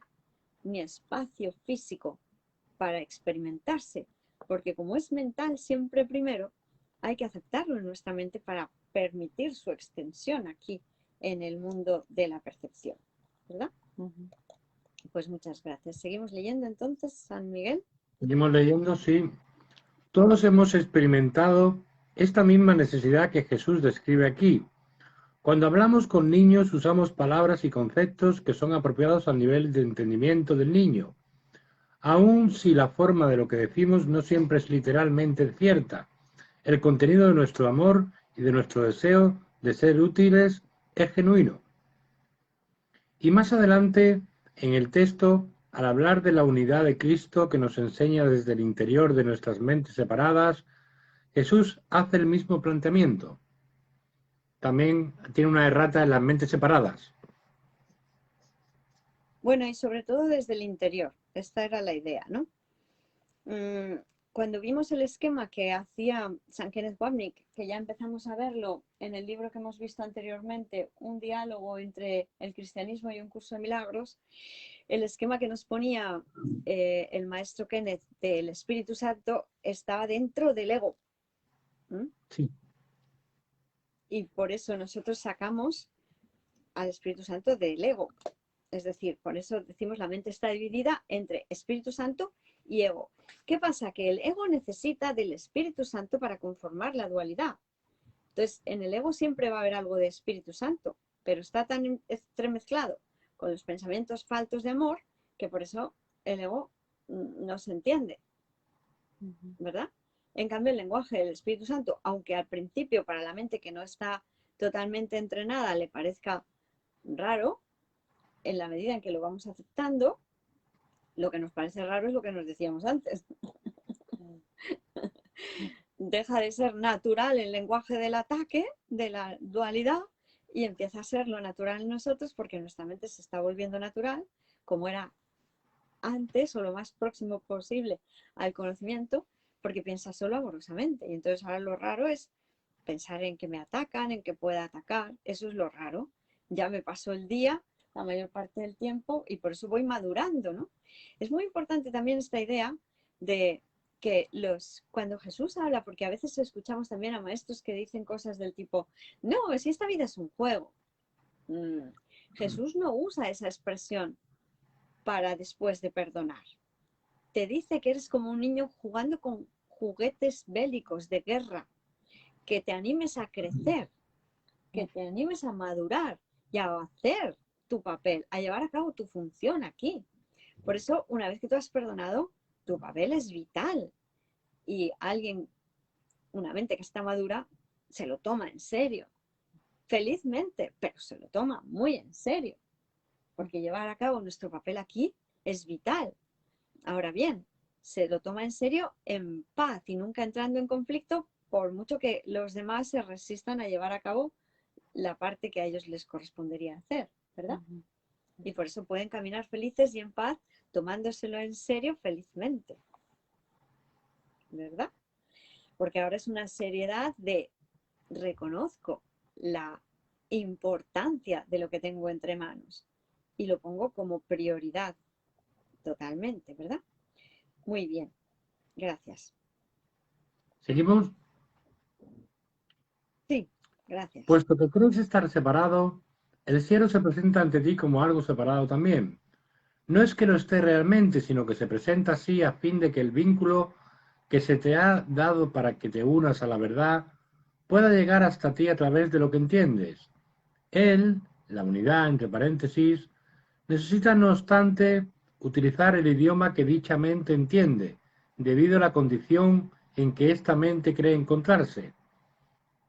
ni espacio físico para experimentarse, porque como es mental siempre primero, hay que aceptarlo en nuestra mente para permitir su extensión aquí en el mundo de la percepción, ¿verdad? Pues muchas gracias. Seguimos leyendo entonces, San Miguel. Seguimos leyendo, sí. Todos hemos experimentado esta misma necesidad que Jesús describe aquí. Cuando hablamos con niños usamos palabras y conceptos que son apropiados al nivel de entendimiento del niño, aun si la forma de lo que decimos no siempre es literalmente cierta. El contenido de nuestro amor y de nuestro deseo de ser útiles es genuino. Y más adelante, en el texto, al hablar de la unidad de Cristo que nos enseña desde el interior de nuestras mentes separadas, Jesús hace el mismo planteamiento. También tiene una errata en las mentes separadas. Bueno, y sobre todo desde el interior. Esta era la idea, ¿no? Cuando vimos el esquema que hacía San Kenneth Wapnick, que ya empezamos a verlo en el libro que hemos visto anteriormente, un diálogo entre el cristianismo y un curso de milagros, el esquema que nos ponía el maestro Kenneth del Espíritu Santo estaba dentro del ego. Sí. Y por eso nosotros sacamos al Espíritu Santo del ego. Es decir, por eso decimos la mente está dividida entre Espíritu Santo y ego. ¿Qué pasa? Que el ego necesita del Espíritu Santo para conformar la dualidad. Entonces, en el ego siempre va a haber algo de Espíritu Santo, pero está tan entremezclado con los pensamientos faltos de amor que por eso el ego no se entiende, ¿verdad? En cambio, el lenguaje del Espíritu Santo, aunque al principio para la mente que no está totalmente entrenada le parezca raro, en la medida en que lo vamos aceptando, lo que nos parece raro es lo que nos decíamos antes. Deja de ser natural el lenguaje del ataque, de la dualidad, y empieza a ser lo natural en nosotros porque nuestra mente se está volviendo natural, como era antes o lo más próximo posible al conocimiento, porque piensa solo amorosamente. Y entonces ahora lo raro es pensar en que me atacan, en que pueda atacar. Eso es lo raro. Ya me pasó el día la mayor parte del tiempo y por eso voy madurando, ¿no? Es muy importante también esta idea de que cuando Jesús habla, porque a veces escuchamos también a maestros que dicen cosas del tipo, no, si esta vida es un juego. Jesús no usa esa expresión para después de perdonar. Te dice que eres como un niño jugando con juguetes bélicos de guerra, que te animes a crecer, que te animes a madurar y a hacer tu papel, a llevar a cabo tu función aquí. Por eso, una vez que tú has perdonado, tu papel es vital. Y alguien, una mente que está madura, se lo toma en serio. Felizmente, pero se lo toma muy en serio. Porque llevar a cabo nuestro papel aquí es vital. Ahora bien, se lo toma en serio en paz y nunca entrando en conflicto, por mucho que los demás se resistan a llevar a cabo la parte que a ellos les correspondería hacer, ¿verdad? Y por eso pueden caminar felices y en paz, tomándoselo en serio felizmente, ¿verdad? Porque ahora es una seriedad de reconozco la importancia de lo que tengo entre manos y lo pongo como prioridad totalmente, ¿verdad? Muy bien, gracias. ¿Seguimos? Sí, gracias. Puesto que crees estar separado, el cielo se presenta ante ti como algo separado también. No es que lo esté realmente, sino que se presenta así a fin de que el vínculo que se te ha dado para que te unas a la verdad pueda llegar hasta ti a través de lo que entiendes. Él, la unidad, entre paréntesis, necesita, no obstante, utilizar el idioma que dicha mente entiende, debido a la condición en que esta mente cree encontrarse.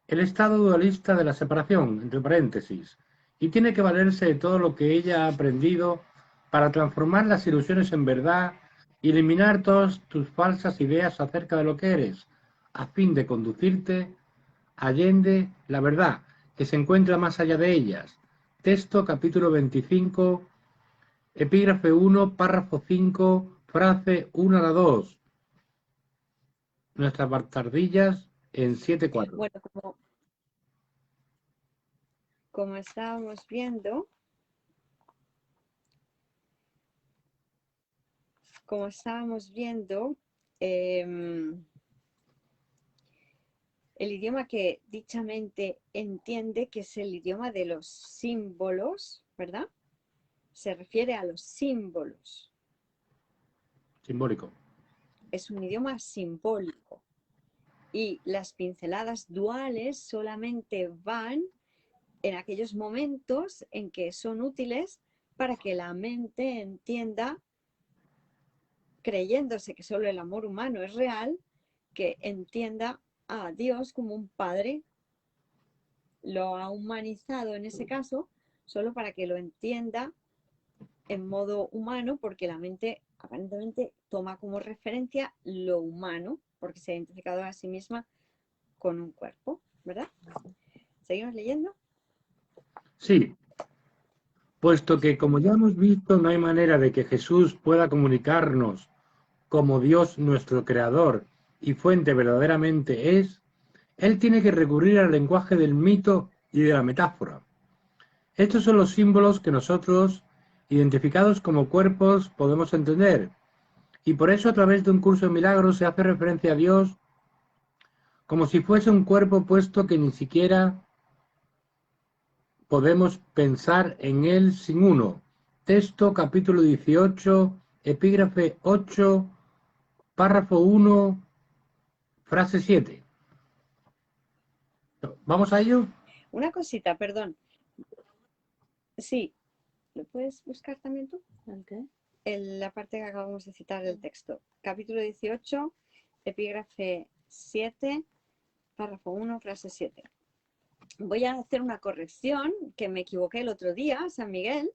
El estado dualista de la separación, entre paréntesis, y tiene que valerse de todo lo que ella ha aprendido para transformar las ilusiones en verdad y eliminar todas tus falsas ideas acerca de lo que eres, a fin de conducirte allende la verdad, que se encuentra más allá de ellas. Texto capítulo 25, epígrafe 1, párrafo 5, frase 1 a la 2. Nuestras bastardillas en 7.4. Bueno, como estábamos viendo, el idioma que dichamente entiende, que es el idioma de los símbolos, ¿verdad? Se refiere a los símbolos. Simbólico. Es un idioma simbólico. Y las pinceladas duales solamente van en aquellos momentos en que son útiles para que la mente entienda, creyéndose que solo el amor humano es real, que entienda a Dios como un padre, lo ha humanizado en ese caso, solo para que lo entienda en modo humano, porque la mente aparentemente toma como referencia lo humano, porque se ha identificado a sí misma con un cuerpo, ¿verdad? ¿Seguimos leyendo? Sí, puesto que, como ya hemos visto, no hay manera de que Jesús pueda comunicarnos como Dios nuestro Creador y fuente verdaderamente es, Él tiene que recurrir al lenguaje del mito y de la metáfora. Estos son los símbolos que nosotros, identificados como cuerpos, podemos entender, y por eso a través de un curso de milagros se hace referencia a Dios como si fuese un cuerpo, puesto que ni siquiera podemos pensar en él sin uno. Texto capítulo 18, epígrafe 8, párrafo 1, frase 7. ¿Vamos a ello? Una cosita, perdón. Sí, ¿lo puedes buscar también tú? ¿Okay? En la parte que acabamos de citar del texto. Capítulo 18, epígrafe 7, párrafo 1, frase 7. Voy a hacer una corrección, que me equivoqué el otro día, San Miguel,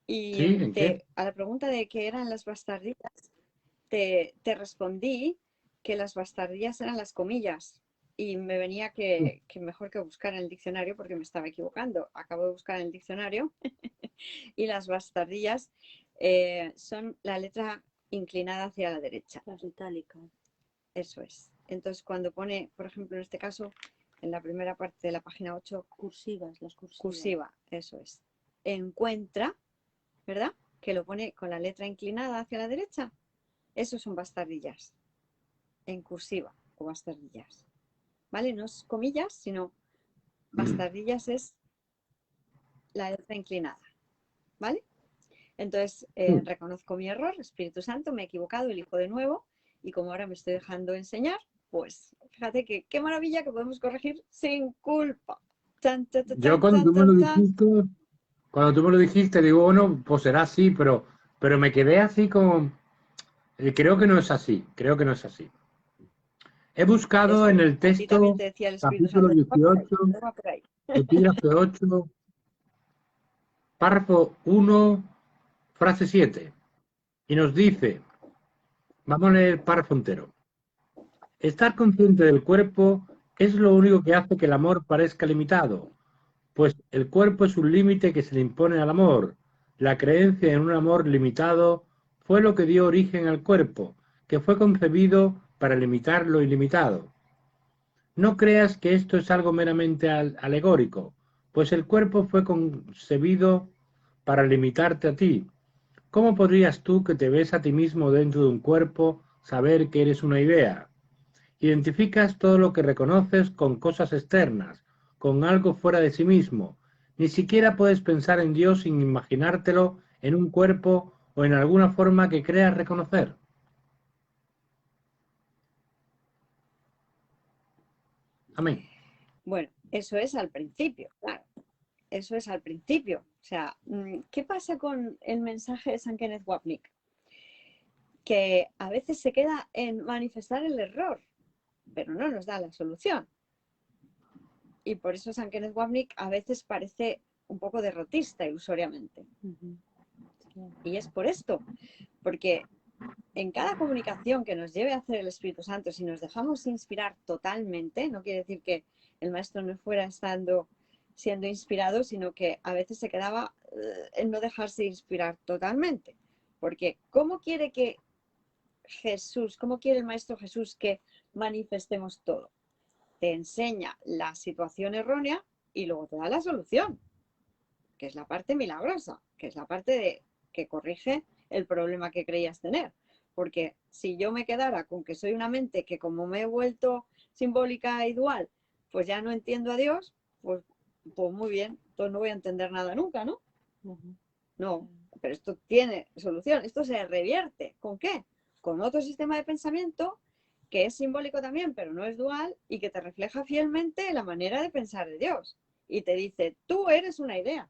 y ¿Sí? ¿En qué? a la pregunta de qué eran las bastardillas, te respondí que las bastardillas eran las comillas. Y me venía que mejor que buscar en el diccionario porque me estaba equivocando. Acabo de buscar en el diccionario y las bastardillas son la letra inclinada hacia la derecha. Las itálicas. Eso es. Entonces, cuando pone, por ejemplo, en este caso, en la primera parte de la página 8, Cursivas, las cursivas. cursiva, eso es. encuentra, ¿verdad? Que lo pone con la letra inclinada hacia la derecha. Esos son bastardillas, en cursiva o bastardillas, ¿vale? No es comillas, sino bastardillas es la letra inclinada, ¿vale? Entonces, reconozco mi error, Espíritu Santo, me he equivocado, elijo de nuevo, y como ahora me estoy dejando enseñar, pues fíjate que qué maravilla que podemos corregir sin culpa. Tan, tan, tan, Yo tan, tan. cuando tú me lo dijiste, digo, bueno, pues será así, pero me quedé así como, creo que no es así, creo que no es así. He buscado en el A ti también texto, te decía el Espíritu capítulo Santo, va por ahí, 18, va por ahí. epígrafe 8, párrafo 1, frase 7, y nos dice, vamos a leer el párrafo entero. Estar consciente del cuerpo es lo único que hace que el amor parezca limitado, pues el cuerpo es un límite que se le impone al amor. La creencia en un amor limitado fue lo que dio origen al cuerpo, que fue concebido para limitar lo ilimitado. No creas que esto es algo meramente alegórico, pues el cuerpo fue concebido para limitarte a ti. ¿Cómo podrías tú, que te ves a ti mismo dentro de un cuerpo, saber que eres una idea? Identificas todo lo que reconoces con cosas externas, con algo fuera de sí mismo. Ni siquiera puedes pensar en Dios sin imaginártelo en un cuerpo o en alguna forma que creas reconocer. Amén. Bueno, eso es al principio, claro. Eso es al principio. O sea, ¿qué pasa con el mensaje de San Kenneth Wapnick? Que a veces se queda en manifestar el error, pero no nos da la solución. Y por eso San Kenneth Wapnick a veces parece un poco derrotista ilusoriamente. Y es por esto, porque en cada comunicación que nos lleve a hacer el Espíritu Santo, si nos dejamos inspirar totalmente, no quiere decir que el maestro no fuera siendo inspirado, sino que a veces se quedaba en no dejarse inspirar totalmente. Porque ¿cómo quiere que Jesús, cómo quiere el Maestro Jesús que manifestemos todo? Te enseña la situación errónea y luego te da la solución, que es la parte milagrosa, que es la parte que corrige el problema que creías tener. Porque si yo me quedara con que soy una mente que, como me he vuelto simbólica y dual, pues ya no entiendo a Dios, pues muy bien, entonces no voy a entender nada nunca, ¿no? No, pero esto tiene solución, esto se revierte. ¿Con qué? Con otro sistema de pensamiento que es simbólico también, pero no es dual, y que te refleja fielmente la manera de pensar de Dios. Y te dice, tú eres una idea.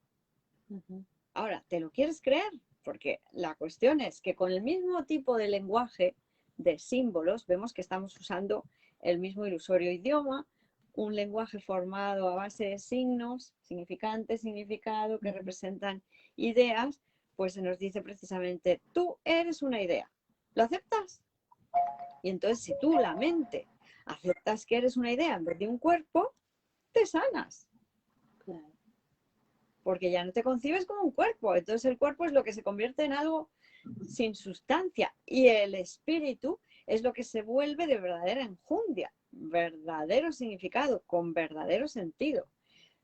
Ahora, ¿te lo quieres creer? Porque la cuestión es que con el mismo tipo de lenguaje de símbolos, vemos que estamos usando el mismo ilusorio idioma, un lenguaje formado a base de signos, significante, significado, que representan ideas, pues se nos dice precisamente, tú eres una idea. ¿Lo aceptas? Y entonces, si tú, la mente, aceptas que eres una idea en vez de un cuerpo, te sanas. Claro. Porque ya no te concibes como un cuerpo. Entonces el cuerpo es lo que se convierte en algo sin sustancia. Y el espíritu es lo que se vuelve de verdadera enjundia, verdadero significado, con verdadero sentido.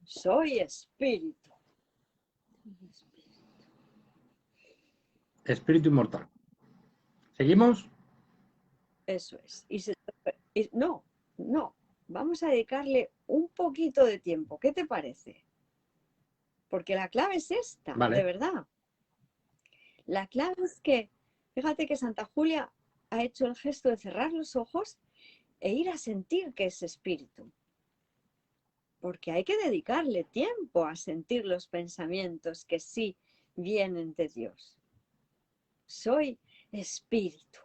Soy espíritu. Espíritu inmortal. ¿Seguimos? Eso es. No. Vamos a dedicarle un poquito de tiempo. ¿Qué te parece? Porque la clave es esta, de Vale. verdad. La clave es que, fíjate que Santa Julia ha hecho el gesto de cerrar los ojos e ir a sentir que es espíritu. Porque hay que dedicarle tiempo a sentir los pensamientos que sí vienen de Dios. Soy espíritu.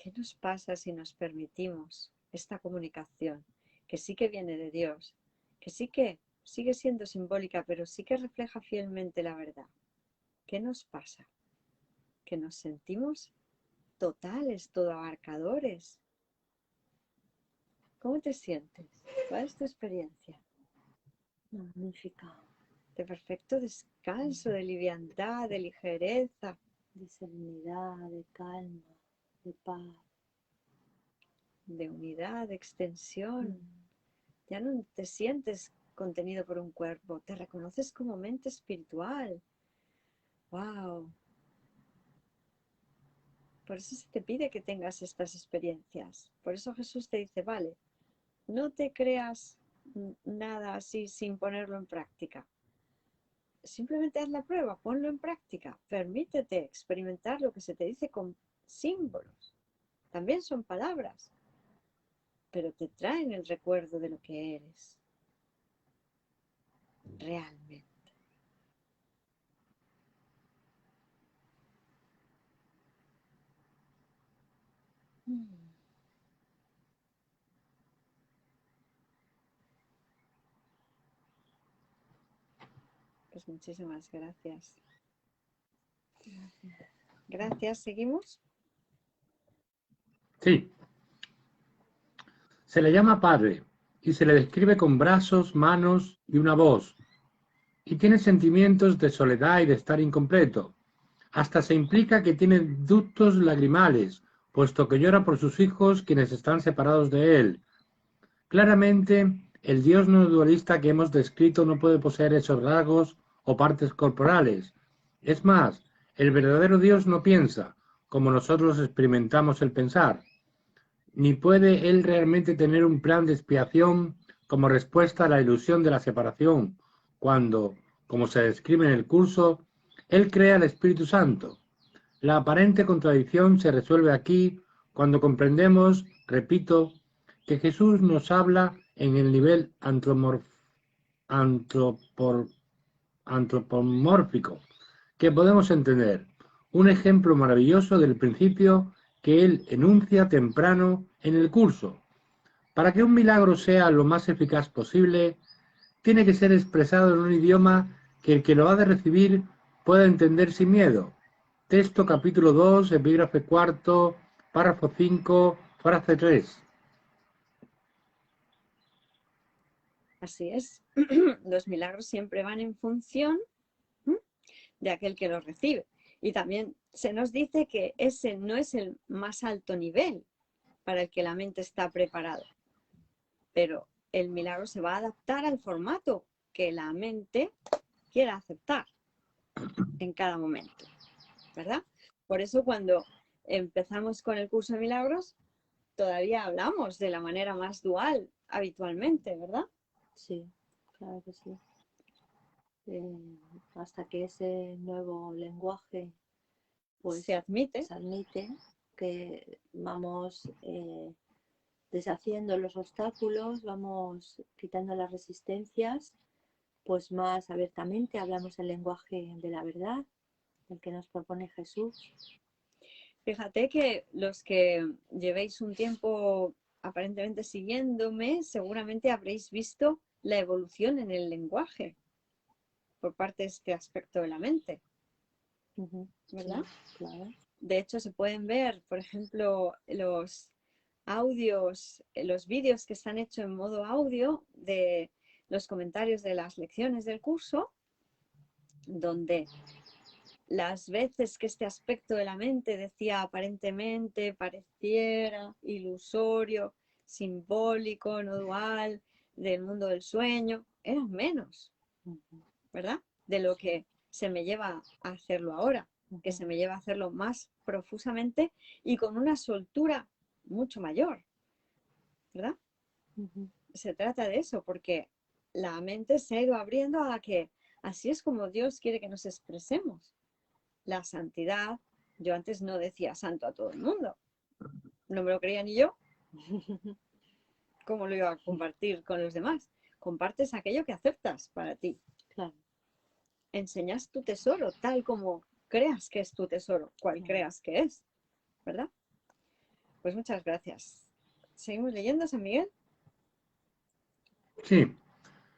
¿Qué nos pasa si nos permitimos esta comunicación, que sí que viene de Dios, que sí que sigue siendo simbólica, pero sí que refleja fielmente la verdad? ¿qué nos pasa? Que nos sentimos totales, todo abarcadores. ¿Cómo te sientes? ¿Cuál es tu experiencia? Magnífica. De perfecto descanso, de liviandad, de ligereza. De serenidad, de calma, de paz. De unidad, de extensión. Ya no te sientes contenido por un cuerpo, te reconoces como mente espiritual. ¡Wow! Por eso se te pide que tengas estas experiencias. Por eso Jesús te dice, vale, no te creas nada así sin ponerlo en práctica. Simplemente haz la prueba, ponlo en práctica. Permítete experimentar lo que se te dice con símbolos. También son palabras, pero te traen el recuerdo de lo que eres. Realmente. Pues muchísimas gracias. Gracias. ¿Seguimos? Sí. Se le llama Padre y se le describe con brazos, manos y una voz. Y tiene sentimientos de soledad y de estar incompleto. Hasta se implica que tiene ductos lagrimales, puesto que llora por sus hijos quienes están separados de él. Claramente, el Dios no dualista que hemos descrito no puede poseer esos rasgos o partes corporales. Es más, el verdadero Dios no piensa, como nosotros experimentamos el pensar. Ni puede él realmente tener un plan de expiación como respuesta a la ilusión de la separación, cuando, como se describe en el curso, él crea el Espíritu Santo. La aparente contradicción se resuelve aquí cuando comprendemos, repito, que Jesús nos habla en el nivel antropomórfico que podemos entender. Un ejemplo maravilloso del principio que él enuncia temprano en el curso. Para que un milagro sea lo más eficaz posible, tiene que ser expresado en un idioma que el que lo ha de recibir pueda entender sin miedo. Texto capítulo 2, epígrafe 4, párrafo 5, frase 3. Así es. Los milagros siempre van en función de aquel que los recibe. Y también se nos dice que ese no es el más alto nivel para el que la mente está preparada. Pero el milagro se va a adaptar al formato que la mente quiera aceptar en cada momento, ¿verdad? Por eso cuando empezamos con el curso de milagros, todavía hablamos de la manera más dual habitualmente, ¿verdad? Sí, claro que sí. Hasta que ese nuevo lenguaje pues se admite que vamos deshaciendo los obstáculos, vamos quitando las resistencias, pues más abiertamente hablamos el lenguaje de la verdad, el que nos propone Jesús. Fíjate que los que llevéis un tiempo aparentemente siguiéndome, seguramente habréis visto la evolución en el lenguaje por parte de este aspecto de la mente, ¿verdad? Sí, claro. De hecho, se pueden ver, por ejemplo, los audios, los vídeos que están hechos en modo audio de los comentarios de las lecciones del curso, donde las veces que este aspecto de la mente decía aparentemente, pareciera, ilusorio, simbólico, no dual, del mundo del sueño, eran menos, ¿verdad? De lo que se me lleva a hacerlo ahora, que se me lleva a hacerlo más profusamente y con una soltura mucho mayor, ¿verdad? Se trata de eso, porque la mente se ha ido abriendo a que así es como Dios quiere que nos expresemos. La santidad, yo antes no decía santo a todo el mundo, no me lo creía ni yo. ¿Cómo lo iba a compartir con los demás? Compartes aquello que aceptas para ti. Claro. Enseñas tu tesoro tal como creas que es tu tesoro, cual creas que es, ¿verdad? Pues muchas gracias. ¿Seguimos leyendo, San Miguel? Sí.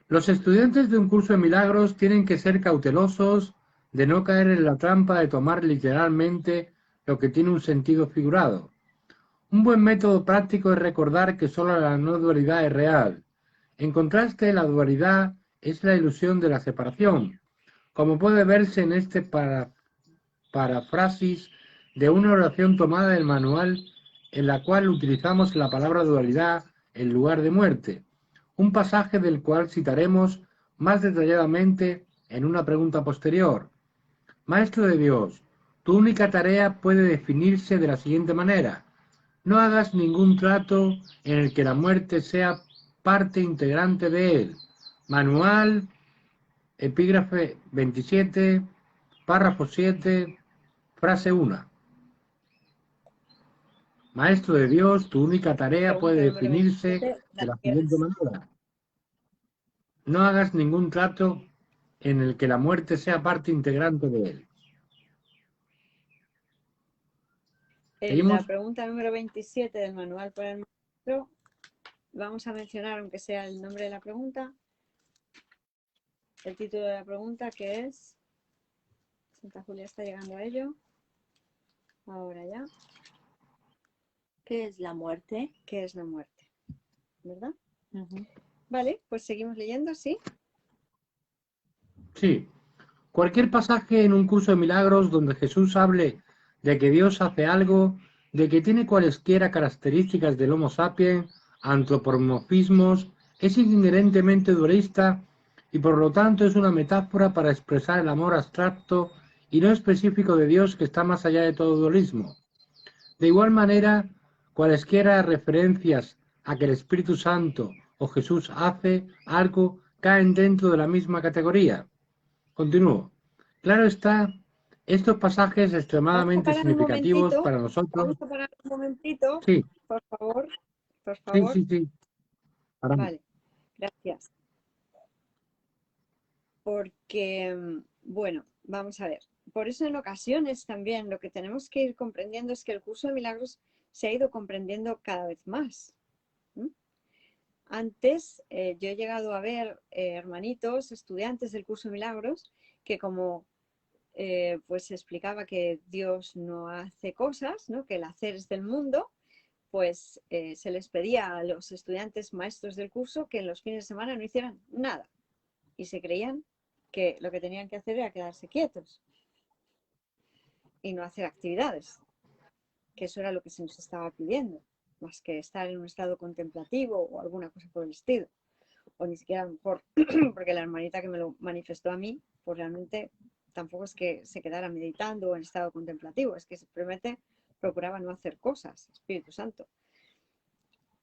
Los estudiantes de un curso de milagros tienen que ser cautelosos de no caer en la trampa de tomar literalmente lo que tiene un sentido figurado. Un buen método práctico es recordar que sólo la no dualidad es real. En contraste, la dualidad es la ilusión de la separación, como puede verse en este parafrasis de una oración tomada del manual en la cual utilizamos la palabra dualidad en lugar de muerte, un pasaje del cual citaremos más detalladamente en una pregunta posterior. Maestro de Dios, tu única tarea puede definirse de la siguiente manera: no hagas ningún trato en el que la muerte sea parte integrante de él. Manual, epígrafe 27, párrafo 7, frase 1. Maestro de Dios, tu única tarea puede Pregunta número definirse 27, de la la siguiente tienes. manera: no hagas ningún trato en el que la muerte sea parte integrante de él. En la ¿Seguimos? pregunta número 27 del manual para el maestro, vamos a mencionar, aunque sea el nombre de la pregunta, el título de la pregunta, que es, Santa Julia está llegando a ello, ahora ya, ¿Qué es la muerte? ¿qué es la muerte? ¿Verdad? Ujú. Vale, pues seguimos leyendo, ¿sí? Sí. Cualquier pasaje en un curso de milagros donde Jesús hable de que Dios hace algo, de que tiene cualesquiera características del Homo sapiens, antropomorfismos, es inherentemente dualista y por lo tanto es una metáfora para expresar el amor abstracto y no específico de Dios que está más allá de todo dualismo. De igual manera, cualesquiera referencias a que el Espíritu Santo o Jesús hace algo caen dentro de la misma categoría. Continúo. Claro está, estos pasajes Vamos a extremadamente parar un significativos momentito, para nosotros. vamos a parar un momentito, Sí, por favor, por sí, favor. sí, sí. Paramos. Vale, gracias. Porque, bueno, vamos a ver. Por eso en ocasiones también lo que tenemos que ir comprendiendo es que el curso de milagros se ha ido comprendiendo cada vez más. Antes yo he llegado a ver hermanitos, estudiantes del curso de milagros, que como pues explicaba que Dios no hace cosas, ¿no? Que el hacer es del mundo, pues se les pedía a los estudiantes maestros del curso que en los fines de semana no hicieran nada y se creían que lo que tenían que hacer era quedarse quietos y no hacer actividades, que eso era lo que se nos estaba pidiendo, más que estar en un estado contemplativo o alguna cosa por el estilo, o ni siquiera a lo mejor, porque la hermanita que me lo manifestó a mí, pues realmente tampoco es que se quedara meditando o en estado contemplativo, es que simplemente procuraba no hacer cosas, Espíritu Santo.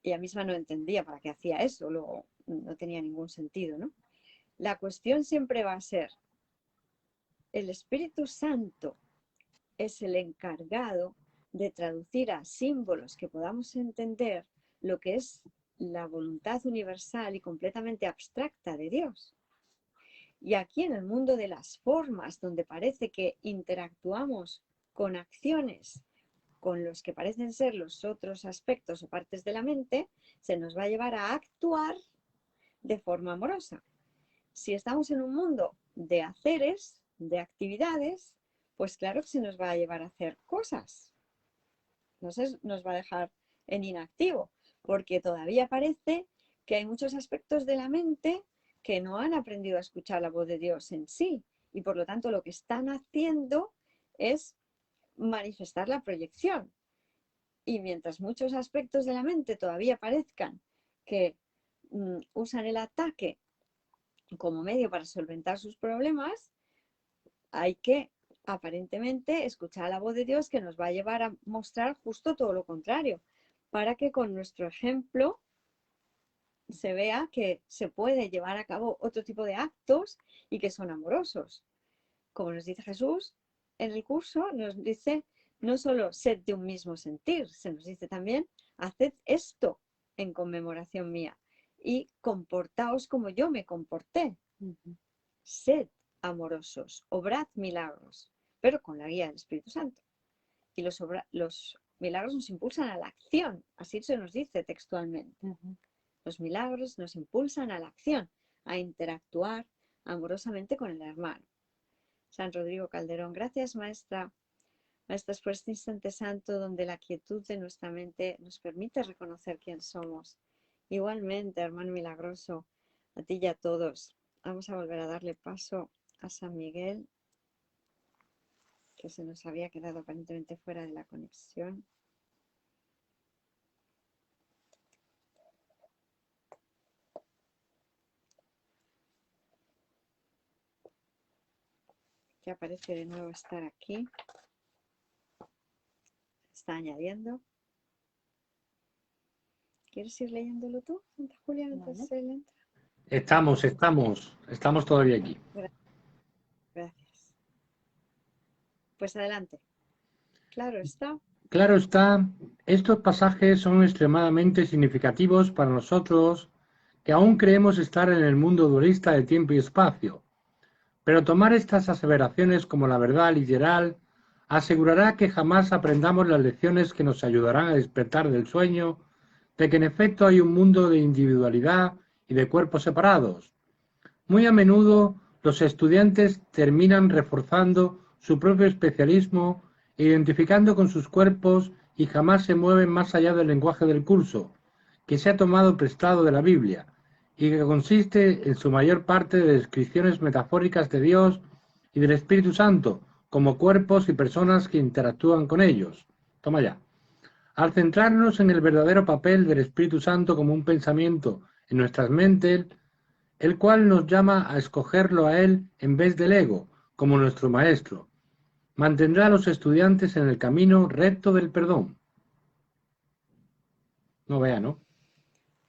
Ella misma no entendía para qué hacía eso, luego no tenía ningún sentido, ¿no? La cuestión siempre va a ser, el Espíritu Santo es el encargado de traducir a símbolos que podamos entender lo que es la voluntad universal y completamente abstracta de Dios. Y aquí en el mundo de las formas, donde parece que interactuamos con acciones con los que parecen ser los otros aspectos o partes de la mente, se nos va a llevar a actuar de forma amorosa. Si estamos en un mundo de haceres, de actividades, pues claro que se nos va a llevar a hacer cosas. No se nos va a dejar en inactivo, porque todavía parece que hay muchos aspectos de la mente que no han aprendido a escuchar la voz de Dios en sí, y por lo tanto lo que están haciendo es manifestar la proyección. Y mientras muchos aspectos de la mente todavía parezcan que usan el ataque como medio para solventar sus problemas, hay que aparentemente escuchar la voz de Dios, que nos va a llevar a mostrar justo todo lo contrario, para que con nuestro ejemplo se vea que se puede llevar a cabo otro tipo de actos y que son amorosos. Como nos dice Jesús en el curso, nos dice no solo sed de un mismo sentir, se nos dice también haced esto en conmemoración mía y comportaos como yo me comporté. Sed amorosos, obrad milagros, pero con la guía del Espíritu Santo. Y los milagros nos impulsan a la acción, así se nos dice textualmente. Los milagros nos impulsan a la acción, a interactuar amorosamente con el hermano. San Rodrigo Calderón. Gracias, maestras, por este instante santo donde la quietud de nuestra mente nos permite reconocer quién somos. Igualmente, hermano milagroso, a ti y a todos. Vamos a volver a darle paso a San Miguel, que se nos había quedado aparentemente fuera de la conexión. Que aparece de nuevo estar aquí. Está añadiendo. ¿Quieres ir leyéndolo tú, Santa Julia, mientras él entra? Estamos todavía aquí. Gracias. Pues adelante. Claro está. Claro está, estos pasajes son extremadamente significativos para nosotros que aún creemos estar en el mundo dualista de tiempo y espacio. Pero tomar estas aseveraciones como la verdad literal asegurará que jamás aprendamos las lecciones que nos ayudarán a despertar del sueño de que en efecto hay un mundo de individualidad y de cuerpos separados. Muy a menudo los estudiantes terminan reforzando su propio especialismo e identificando con sus cuerpos y jamás se mueven más allá del lenguaje del curso, que se ha tomado prestado de la Biblia, y que consiste en su mayor parte de descripciones metafóricas de Dios y del Espíritu Santo, como cuerpos y personas que interactúan con ellos. Toma ya. Al centrarnos en el verdadero papel del Espíritu Santo como un pensamiento en nuestras mentes, el cual nos llama a escogerlo a Él en vez del ego, como nuestro Maestro, mantendrá a los estudiantes en el camino recto del perdón. No vea, ¿no?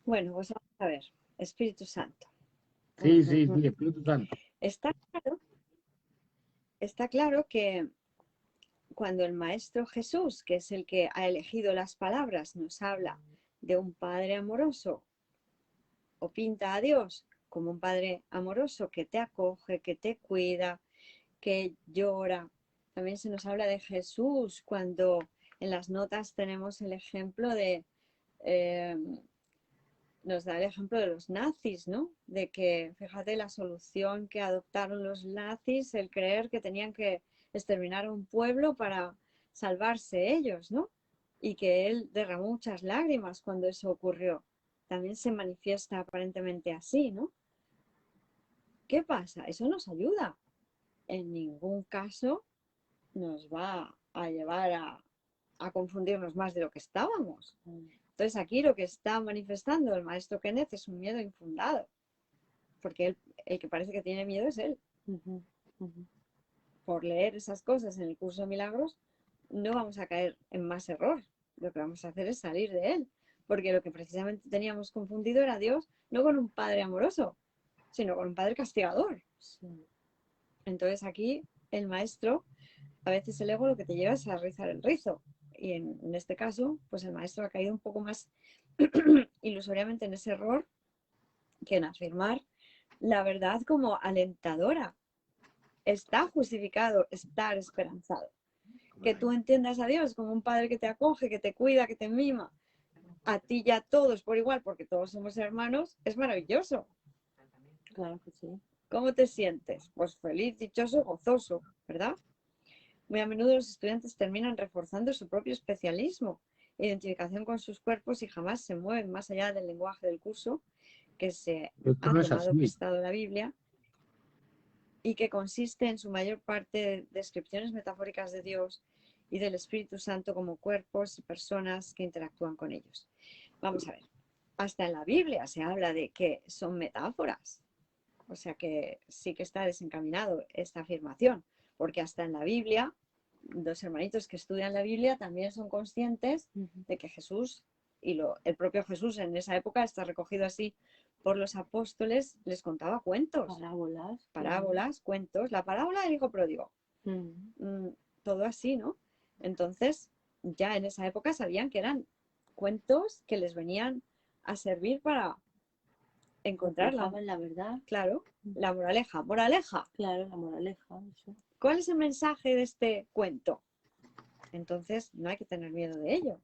Bueno, pues vamos a ver. Espíritu Santo. Sí, Espíritu Santo. Está claro que cuando el Maestro Jesús, que es el que ha elegido las palabras, nos habla de un Padre amoroso o pinta a Dios como un Padre amoroso que te acoge, que te cuida, que llora. También se nos habla de Jesús cuando en las notas tenemos el ejemplo de, nos da el ejemplo de los nazis, ¿no? De que, fíjate, la solución que adoptaron los nazis, el creer que tenían que exterminar a un pueblo para salvarse ellos, ¿no? Y que él derramó muchas lágrimas cuando eso ocurrió. También se manifiesta aparentemente así, ¿no? ¿Qué pasa? Eso nos ayuda. En ningún caso nos va a llevar a confundirnos más de lo que estábamos. Entonces aquí lo que está manifestando el maestro Kenneth es un miedo infundado, porque el que parece que tiene miedo es él. Por leer esas cosas en el curso de milagros no vamos a caer en más error, lo que vamos a hacer es salir de él, porque lo que precisamente teníamos confundido era Dios no con un padre amoroso, sino con un padre castigador. Entonces aquí el maestro, a veces el ego lo que te lleva es a rizar el rizo, y en este caso pues el maestro ha caído un poco más ilusoriamente en ese error que en afirmar la verdad como alentadora. Está justificado estar esperanzado. Que tú entiendas a Dios como un padre que te acoge, que te cuida, que te mima, a ti y a todos por igual, porque todos somos hermanos, es maravilloso. Claro que sí. ¿Cómo te sientes? Pues feliz, dichoso, gozoso, ¿verdad? Muy a menudo los estudiantes terminan reforzando su propio especialismo, identificación con sus cuerpos y jamás se mueven más allá del lenguaje del curso que se ha tomado prestado de la Biblia y que consiste en su mayor parte de descripciones metafóricas de Dios y del Espíritu Santo como cuerpos y personas que interactúan con ellos. Vamos a ver, hasta en la Biblia se habla de que son metáforas, o sea que sí que está desencaminado esta afirmación, porque hasta en la Biblia, los hermanitos que estudian la Biblia también son conscientes de que Jesús, y el propio Jesús en esa época está recogido así por los apóstoles, les contaba cuentos. Parábolas, cuentos. La parábola del hijo pródigo. Todo así, ¿no? Entonces, ya en esa época sabían que eran cuentos que les venían a servir para encontrar la verdad. Claro, la moraleja. Moraleja. Claro, la moraleja. Eso. ¿Cuál es el mensaje de este cuento? Entonces, no hay que tener miedo de ello.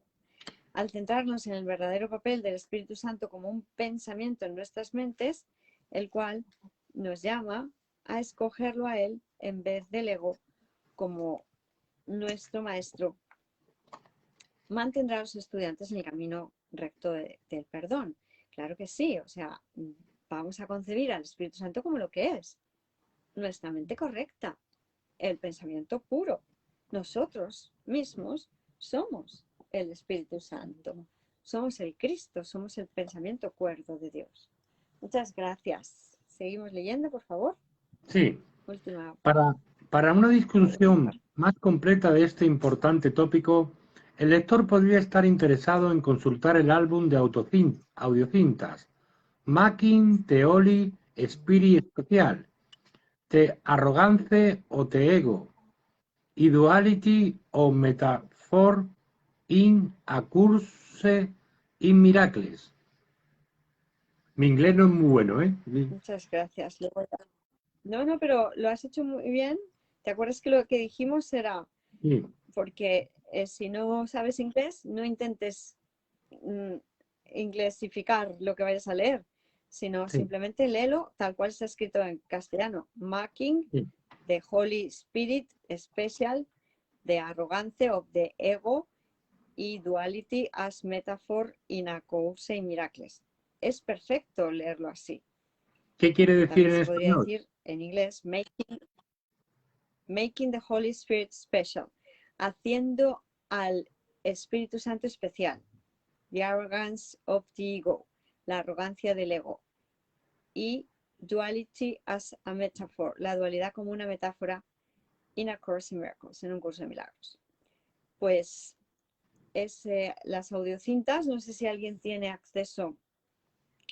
Al centrarnos en el verdadero papel del Espíritu Santo como un pensamiento en nuestras mentes, el cual nos llama a escogerlo a él en vez del ego como nuestro maestro, mantendrá a los estudiantes en el camino recto del perdón. Claro que sí, o sea, vamos a concebir al Espíritu Santo como lo que es, nuestra mente correcta, el pensamiento puro. Nosotros mismos somos el Espíritu Santo, somos el Cristo, somos el pensamiento cuerdo de Dios. Muchas gracias. Seguimos leyendo, por favor. Sí. Última. Para una discusión más completa de este importante tópico, el lector podría estar interesado en consultar el álbum de audiocintas Making Theory Spirit Special, The Arrogance o The Ego, y Duality o Metaphor in a Course in Miracles. Mi inglés no es muy bueno, ¿eh? Muchas gracias. No, pero lo has hecho muy bien. ¿Te acuerdas que lo que dijimos era, Sí. porque si no sabes inglés, no intentes inglesificar lo que vayas a leer, sino Sí. simplemente léelo tal cual está escrito en castellano. Marking Sí. the Holy Spirit Special, the Arrogance of the Ego y Duality as Metaphor in a Course in Miracles. Es perfecto leerlo así. ¿Qué quiere decir También en se podría español? decir en inglés, making the Holy Spirit special, haciendo al Espíritu Santo especial. The arrogance of the ego, la arrogancia del ego. Y duality as a metaphor, la dualidad como una metáfora in a course in miracles, en un curso de milagros. Pues las audiocintas, no sé si alguien tiene acceso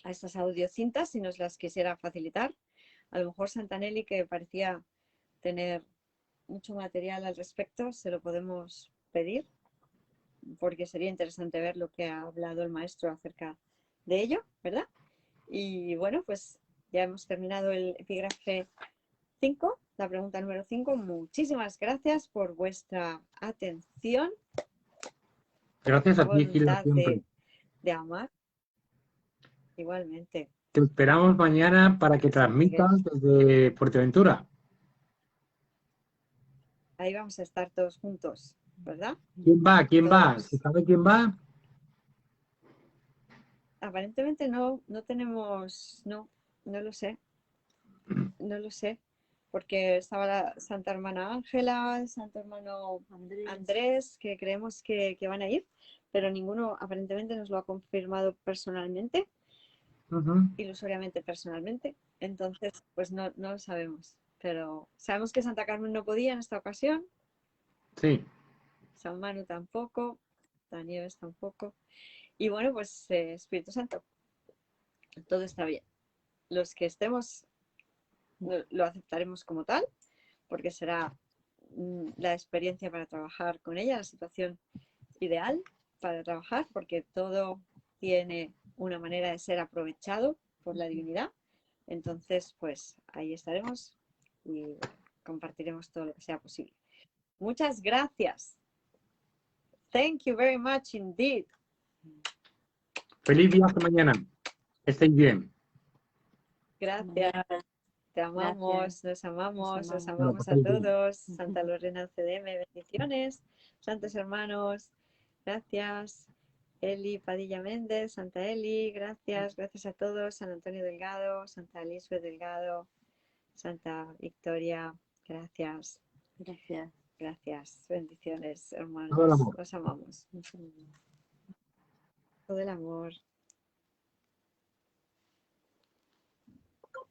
a estas audiocintas, si nos las quisiera facilitar. A lo mejor Santanelli, que parecía tener mucho material al respecto, se lo podemos pedir, porque sería interesante ver lo que ha hablado el maestro acerca de ello, ¿verdad? Y bueno, pues ya hemos terminado el epígrafe 5, la pregunta número 5. Muchísimas gracias por vuestra atención. Gracias a ti, Gilda, Voluntad siempre. de amar. Igualmente. Te esperamos mañana para que San Miguel. transmitas desde Fuerteventura. Ahí vamos a estar todos juntos, ¿verdad? ¿Quién va? ¿Quién va? Todos. ¿Se sabe quién va? Aparentemente no tenemos, no lo sé, porque estaba la Santa Hermana Ángela, el Santo Hermano Andrés, que creemos que van a ir, pero ninguno aparentemente nos lo ha confirmado personalmente, ilusoriamente personalmente, entonces pues no lo sabemos, pero sabemos que Santa Carmen no podía en esta ocasión, Sí. San Manu tampoco, San Nieves tampoco, y bueno, pues Espíritu Santo, todo está bien. Los que estemos lo aceptaremos como tal, porque será la experiencia para trabajar con ella, la situación ideal para trabajar, porque todo tiene una manera de ser aprovechado por la divinidad. Entonces, pues ahí estaremos y compartiremos todo lo que sea posible. Muchas gracias. Thank you very much indeed. Feliz viaje mañana. Estéis bien. Gracias. Te amamos, Gracias. nos amamos Nos a amamos. todos. Santa Lorena CDM, bendiciones. Santos hermanos, gracias. Eli Padilla Méndez, Santa Eli, gracias a todos. San Antonio Delgado, Santa Elizabeth Delgado, Santa Victoria, gracias. Gracias. Bendiciones, Todo el hermanos. amor. Los amamos. Todo el amor.